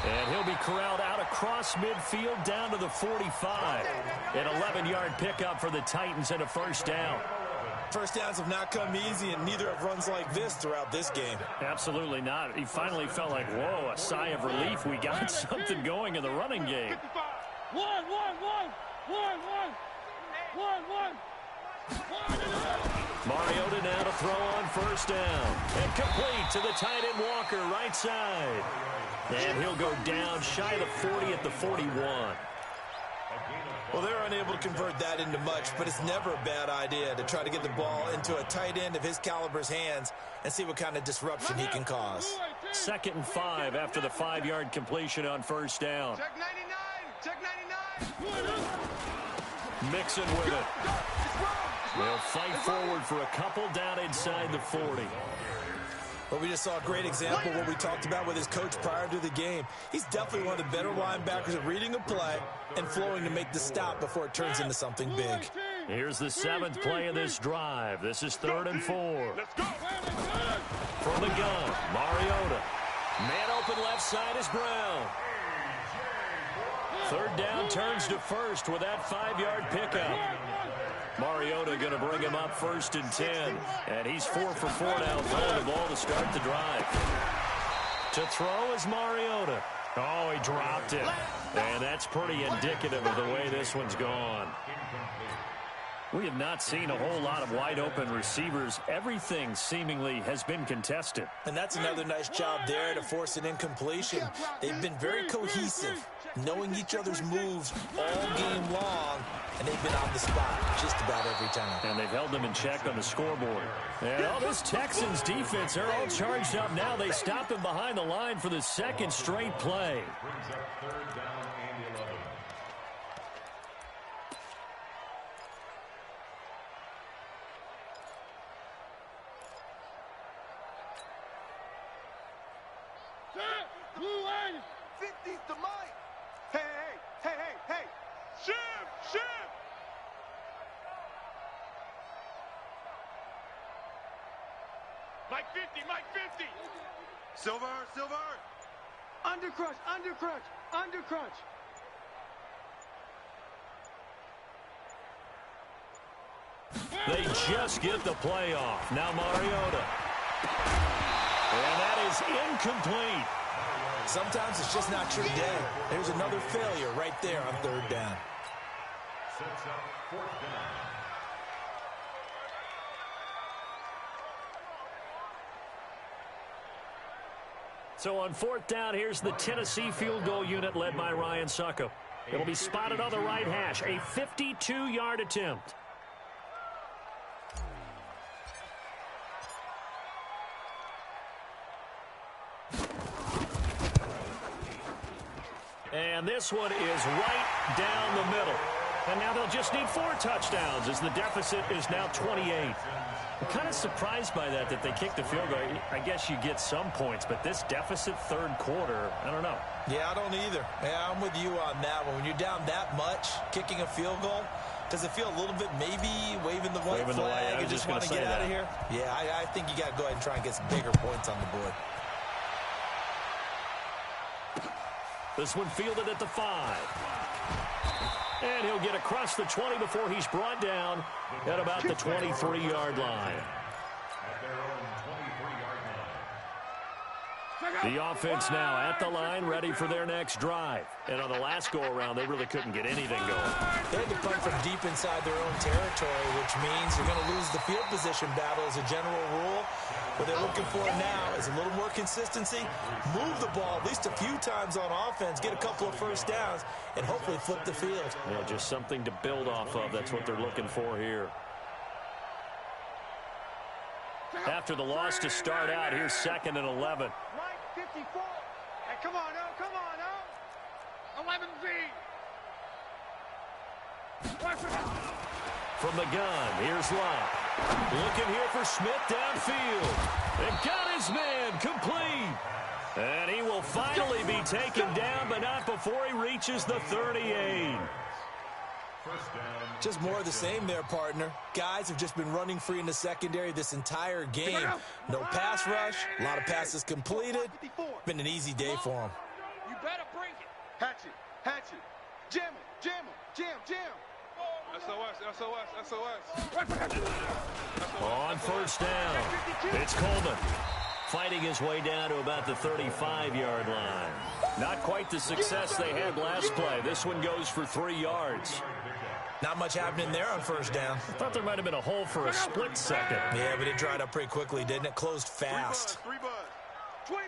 And he'll be corralled out across midfield down to the 45. An 11-yard pickup for the Titans and a first down. First downs have not come easy, and neither have runs like this throughout this game. Absolutely not. He finally felt like, whoa, a sigh of relief. We got something going in the running game. One. Mariota now to throw on first down. And complete to the tight end Walker, right side. And he'll go down shy of the 40 at the 41. Well, they're unable to convert that into much, but it's never a bad idea to try to get the ball into a tight end of his caliber's hands and see what kind of disruption he can cause. 2nd and 5 after the 5-yard completion on first down. Check 99. Mixon with it. They'll fight forward for a couple down inside the 40. Well, we just saw a great example of what we talked about with his coach prior to the game. He's definitely one of the better linebackers at reading a play and flowing to make the stop before it turns into something big. Here's the 7th play of this drive. This is 3rd and 4. Let's go. From the gun, Mariota. Man open left side is Brown. 3rd down turns to first with that 5-yard pickup. Mariota going to bring him up 1st and 10. And he's 4 for 4 now, throwing the ball to start the drive. To throw is Mariota. Oh, he dropped it. And that's pretty indicative of the way this one's gone. We have not seen a whole lot of wide-open receivers. Everything seemingly has been contested. And that's another nice job there to force an incompletion. They've been very cohesive, knowing each other's moves all game long, and they've been on the spot just about every time. And they've held them in check on the scoreboard. And all this Texans defense, they're all charged up now. They stop him behind the line for the 2nd straight play. Brings up 3rd down and 11. Blue 50's to Mike. Hey. Shift. Mike 50. Silver. Undercrunch. They just get the play off. Now Mariota. And that is incomplete. Sometimes it's just not your day. There's another failure right there on 3rd down. Sets up 4th down. So on 4th down, here's the Tennessee field goal unit led by Ryan Suckup. It'll be spotted on the right hash. A 52-yard attempt. And this one is right down the middle. And now they'll just need 4 touchdowns as the deficit is now 28. I'm kind of surprised by that they kicked the field goal. I guess you get some points, but this deficit third quarter, I don't know. Yeah, I don't either. Yeah, I'm with you on that one. When you're down that much, kicking a field goal, does it feel a little bit maybe waving the white flag and just want to get out of here? Yeah, I think you got to go ahead and try and get some bigger points on the board. This one fielded at the 5. And he'll get across the 20 before he's brought down at about the 23-yard line. The offense now at the line, ready for their next drive. And on the last go-around, they really couldn't get anything going. They had to punt from deep inside their own territory, which means you're going to lose the field position battle as a general rule. What they're looking for now is a little more consistency, move the ball at least a few times on offense, get a couple of first downs, and hopefully flip the field. Yeah, just something to build off of. That's what they're looking for here. After the loss to start out, here's 2nd and 11. Right 54. Hey, come on now, come on now. 11Z. From the gun, here's Lott. Looking here for Smith downfield. And got his man complete. And he will finally be taken down, but not before he reaches the 38. Just more of the same there, partner. Guys have just been running free in the secondary this entire game. No pass rush, a lot of passes completed. Been an easy day for them. You better break it. Hatchet. Jam him. Jam. SOS. On first down, it's Coleman. Fighting his way down to about the 35-yard line. Not quite the success they had last play. This one goes for 3 yards. Not much happening there on first down. I thought there might have been a hole for a split second. Yeah, but it dried up pretty quickly, didn't it? Closed fast. 25.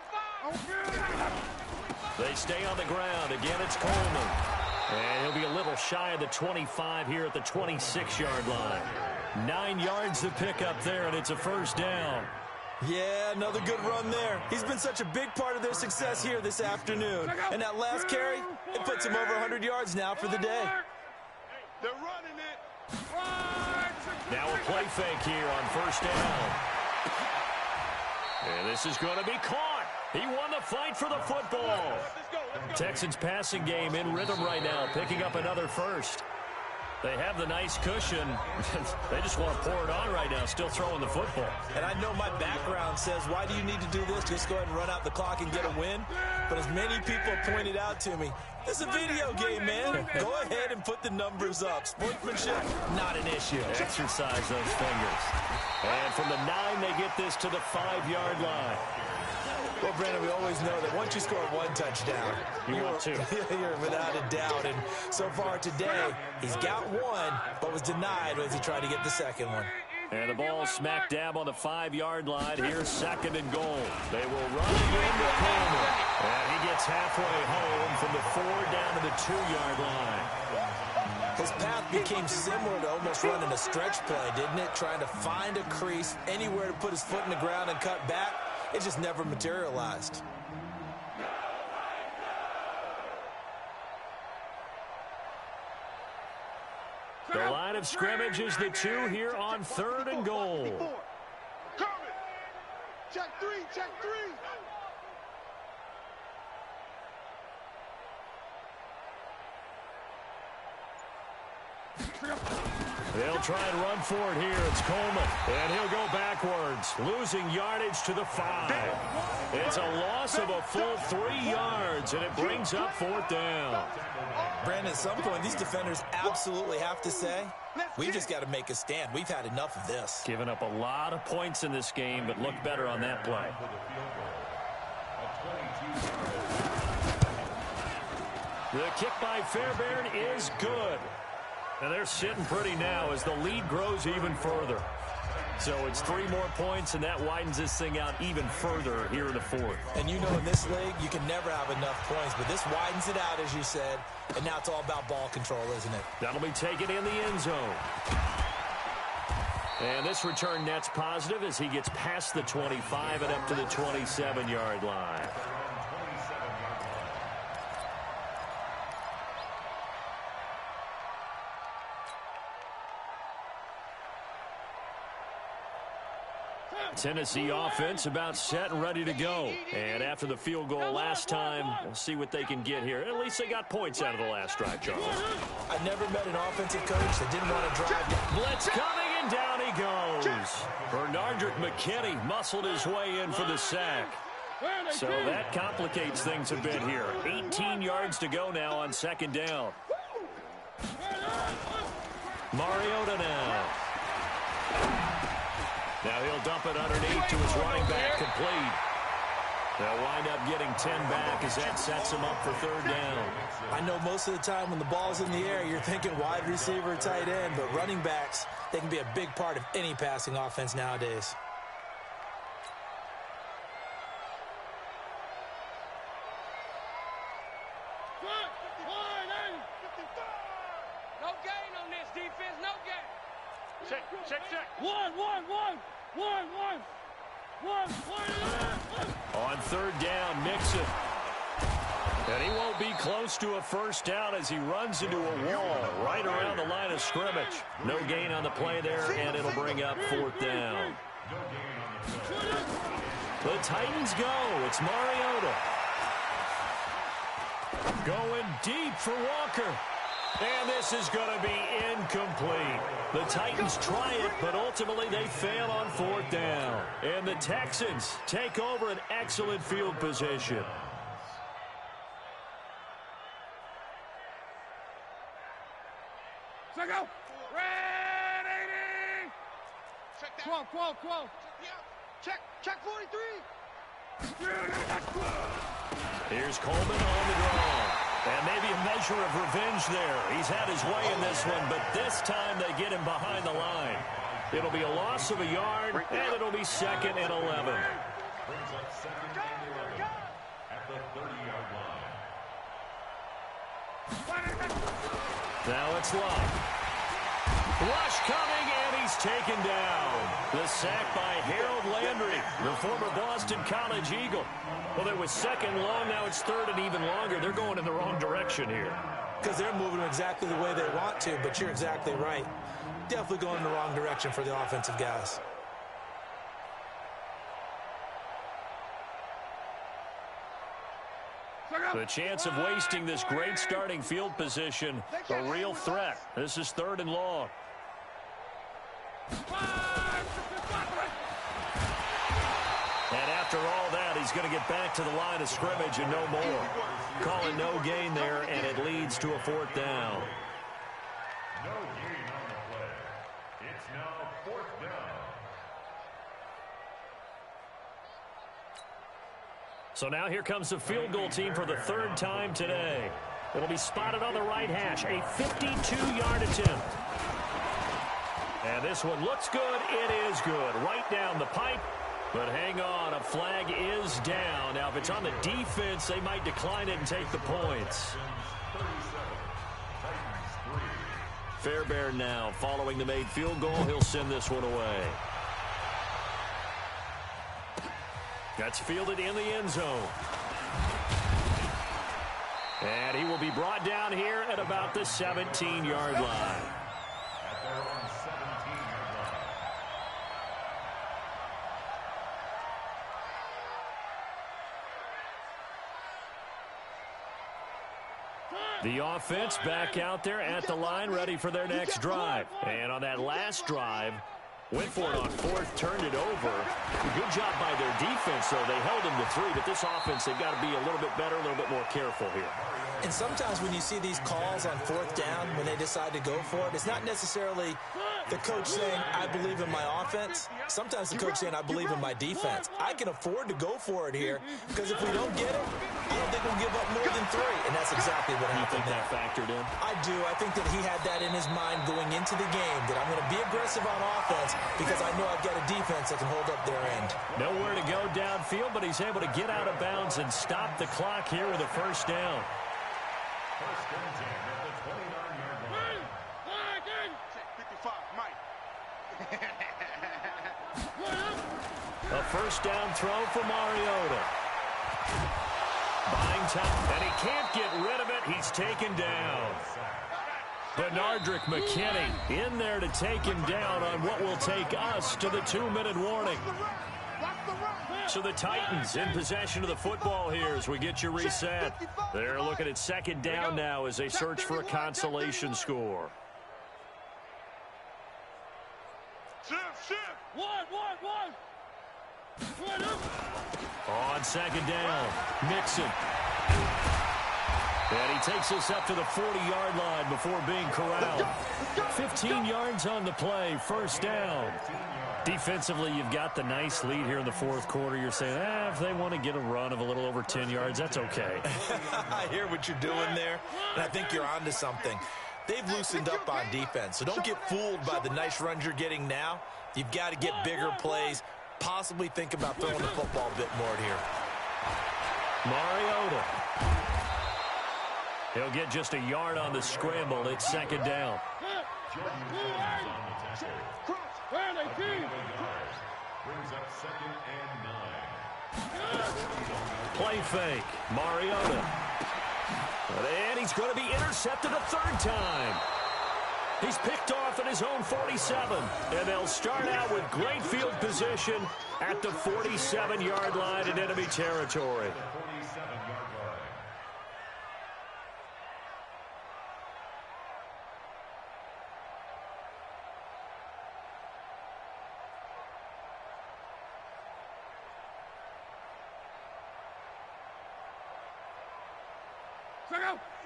They stay on the ground. Again, it's Coleman. And he'll be a little shy of the 25 here at the 26-yard line. 9 yards to pick up there, and it's a first down. Yeah, another good run there. He's been such a big part of their success here this afternoon. And that last carry, it puts him over 100 yards now for the day. They're running it. Now a play fake here on first down. And this is going to be caught. He won the fight for the football. Texans passing game in rhythm right now, picking up another first. They have the nice cushion. They just want to pour it on right now, still throwing the football. And I know my background says, why do you need to do this? Just go ahead and run out the clock and get a win. But as many people pointed out to me, this is a video game, man. Go ahead and put the numbers up. Sportsmanship, not an issue. Exercise those fingers. And from the 9, they get this to the 5-yard line. Well, Brandon, we always know that once you score 1 touchdown, you're without a doubt. And so far today, he's got 1, but was denied as he tried to get the second one. And the ball smack dab on the 5-yard line. Here's 2nd and goal. They will run again to Coleman. And he gets halfway home from the 4 down to the 2-yard line. His path became similar to almost running a stretch play, didn't it? Trying to find a crease, anywhere to put his foot in the ground and cut back. It just never materialized. The line of scrimmage is the 2 here on 3rd and goal. Check 3. They'll try and run for it here. It's Coleman. And he'll go backwards, losing yardage to the 5. It's a loss of a full 3 yards, and it brings up 4th down. Brandon, at some point, these defenders absolutely have to say, we've just got to make a stand. We've had enough of this. Giving up a lot of points in this game, but looked better on that play. The kick by Fairbairn is good. And they're sitting pretty now as the lead grows even further. So it's 3 more points, and that widens this thing out even further here in the 4th. And you know in this league, you can never have enough points, but this widens it out, as you said, and now it's all about ball control, isn't it? That'll be taken in the end zone. And this return net's positive as he gets past the 25 and up to the 27-yard line. Tennessee offense about set and ready to go. And after the field goal last time, we'll see what they can get here. At least they got points out of the last drive, Charles. I never met an offensive coach that didn't want to drive. Blitz coming, and down he goes. Bernardrick McKinney muscled his way in for the sack. So that complicates things a bit here. 18 yards to go now on second down. Mariota now. Now he'll dump it underneath to his running back, complete. They'll wind up getting 10 back as that sets him up for third down. I know most of the time when the ball's in the air, you're thinking wide receiver, tight end, but running backs, they can be a big part of any passing offense nowadays. No gain on this defense, no gain. Check. One. On third down, Mixon. And he won't be close to a first down as he runs into a wall right around the line of scrimmage. No gain on the play there, and it'll bring up fourth down. The Titans go. It's Mariota. Going deep for Walker. And this is going to be incomplete. The Titans try it, but ultimately they fail on fourth down. And the Texans take over an excellent field position. Check out. Ready. Check that. 12. Check 43. Here's Coleman on the draw. And maybe a measure of revenge there. He's had his way in this one, but this time they get him behind the line. It'll be a loss of a yard, and it'll be second and 11. Brings up second and 11 at the 30-yard line. Now it's Love. Rush coming, and he's taken down. The sack by Harold Landry, the former Boston College Eagle. Well, it was second long, now it's third and even longer. They're going in the wrong direction here. Because they're moving exactly the way they want to, but you're exactly right. Definitely going in the wrong direction for the offensive guys. The chance of wasting this great starting field position, a real threat. This is third and long. And after all that, he's going to get back to the line of scrimmage and no more. Calling no gain there, and it leads to a fourth down. No gain on the play. It's now fourth down. So now here comes the field goal team for the third time today. It'll be spotted on the right hash, a 52-yard attempt. And this one looks good. It is good. Right down the pipe. But hang on, a flag is down. Now, if it's on the defense, they might decline it and take the points. Fairbairn now following the made field goal. He'll send this one away. That's fielded in the end zone. And he will be brought down here at about the 17-yard line. At their own 17-yard line. The offense back out there at the line, ready for their next drive. And on that last drive, went for it on fourth, turned it over. Good job by their defense, though. They held them to 3, but this offense, they've got to be a little bit better, a little bit more careful here. And sometimes when you see these calls on fourth down, when they decide to go for it, it's not necessarily the coach saying, I believe in my offense. Sometimes the coach saying, I believe in my defense. I can afford to go for it here because if we don't get it, I don't think we'll give up more than 3. And that's exactly what happened there. That factored in? I do. I think that he had that in his mind going into the game, that I'm going to be aggressive on offense because I know I've got a defense that can hold up their end. Nowhere to go downfield, but he's able to get out of bounds and stop the clock here with a first down. First and 10 at the 29-yard line. 55, Mike. A first down throw for Mariota. Buying time, and he can't get rid of it. He's taken down. Benardrick McKinney in there to take him down on what will take us to the 2-minute warning. So the Titans in possession of the football here as we get you reset. They're looking at second down now as they search for a consolation score. On second down, Mixon. And he takes us up to the 40-yard line before being corralled. 15 yards on the play, first down. Defensively, you've got the nice lead here in the fourth quarter. You're saying, if they want to get a run of a little over 10 yards, that's okay. I hear what you're doing there, and I think you're onto something. They've loosened up on defense, so don't get fooled by the nice runs you're getting now. You've got to get bigger plays, possibly think about throwing the football a bit more here. Mariota. He'll get just a yard on the scramble. It's second down. Brings up 2nd and 9. Play fake. Mariota. And he's going to be intercepted a third time. He's picked off at his own 47. And they'll start out with great field position at the 47-yard line in enemy territory.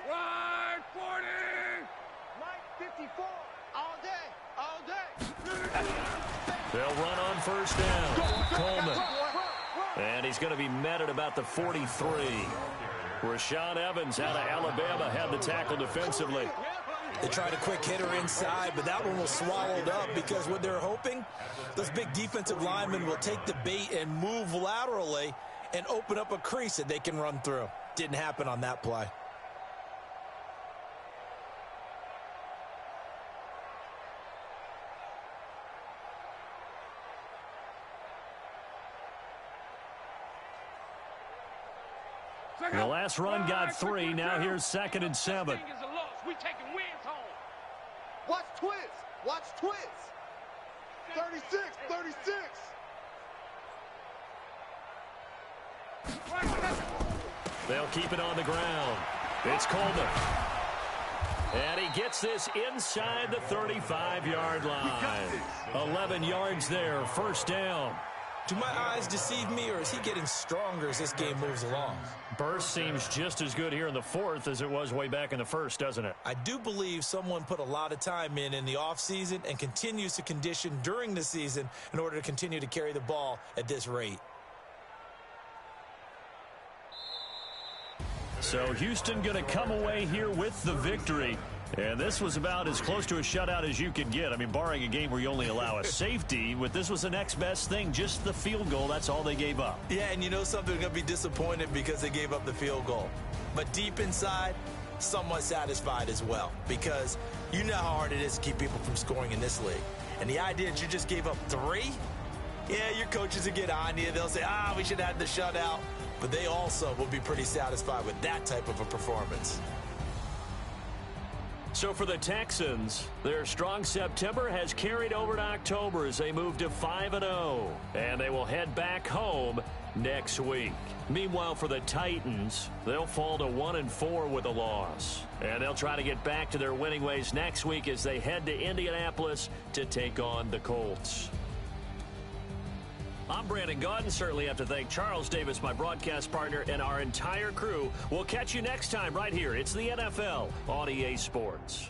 Ride 40! Mike 54, all day, all day. They'll run on first down. Coleman. And he's going to be met at about the 43. Rashaan Evans out of Alabama had the tackle defensively. They tried a quick hitter inside, but that one was swallowed up because what they're hoping, those big defensive linemen will take the bait and move laterally and open up a crease that they can run through. Didn't happen on that play. The last run got 3. Now here's 2nd and 7. We taking wins home. Watch twist. Watch twist. 36, 36. They'll keep it on the ground. It's Coleman. And he gets this inside the 35-yard line. 11 yards there, first down. Do my eyes deceive me, or is he getting stronger as this game moves along? Burst seems just as good here in the fourth as it was way back in the first, doesn't it? I do believe someone put a lot of time in the offseason and continues to condition during the season in order to continue to carry the ball at this rate. So Houston going to come away here with the victory. And this was about as close to a shutout as you could get. I mean, barring a game where you only allow a safety, but this was the next best thing, just the field goal. That's all they gave up. Yeah, and you know something, they're going to be disappointed because they gave up the field goal. But deep inside, somewhat satisfied as well, because you know how hard it is to keep people from scoring in this league. And the idea that you just gave up 3, yeah, your coaches will get on you. They'll say, we should have had the shutout. But they also will be pretty satisfied with that type of a performance. So for the Texans, their strong September has carried over to October as they move to 5-0. And they will head back home next week. Meanwhile, for the Titans, they'll fall to 1-4 with a loss. And they'll try to get back to their winning ways next week as they head to Indianapolis to take on the Colts. I'm Brandon Gaudin. Certainly have to thank Charles Davis, my broadcast partner, and our entire crew. We'll catch you next time right here. It's the NFL on EA Sports.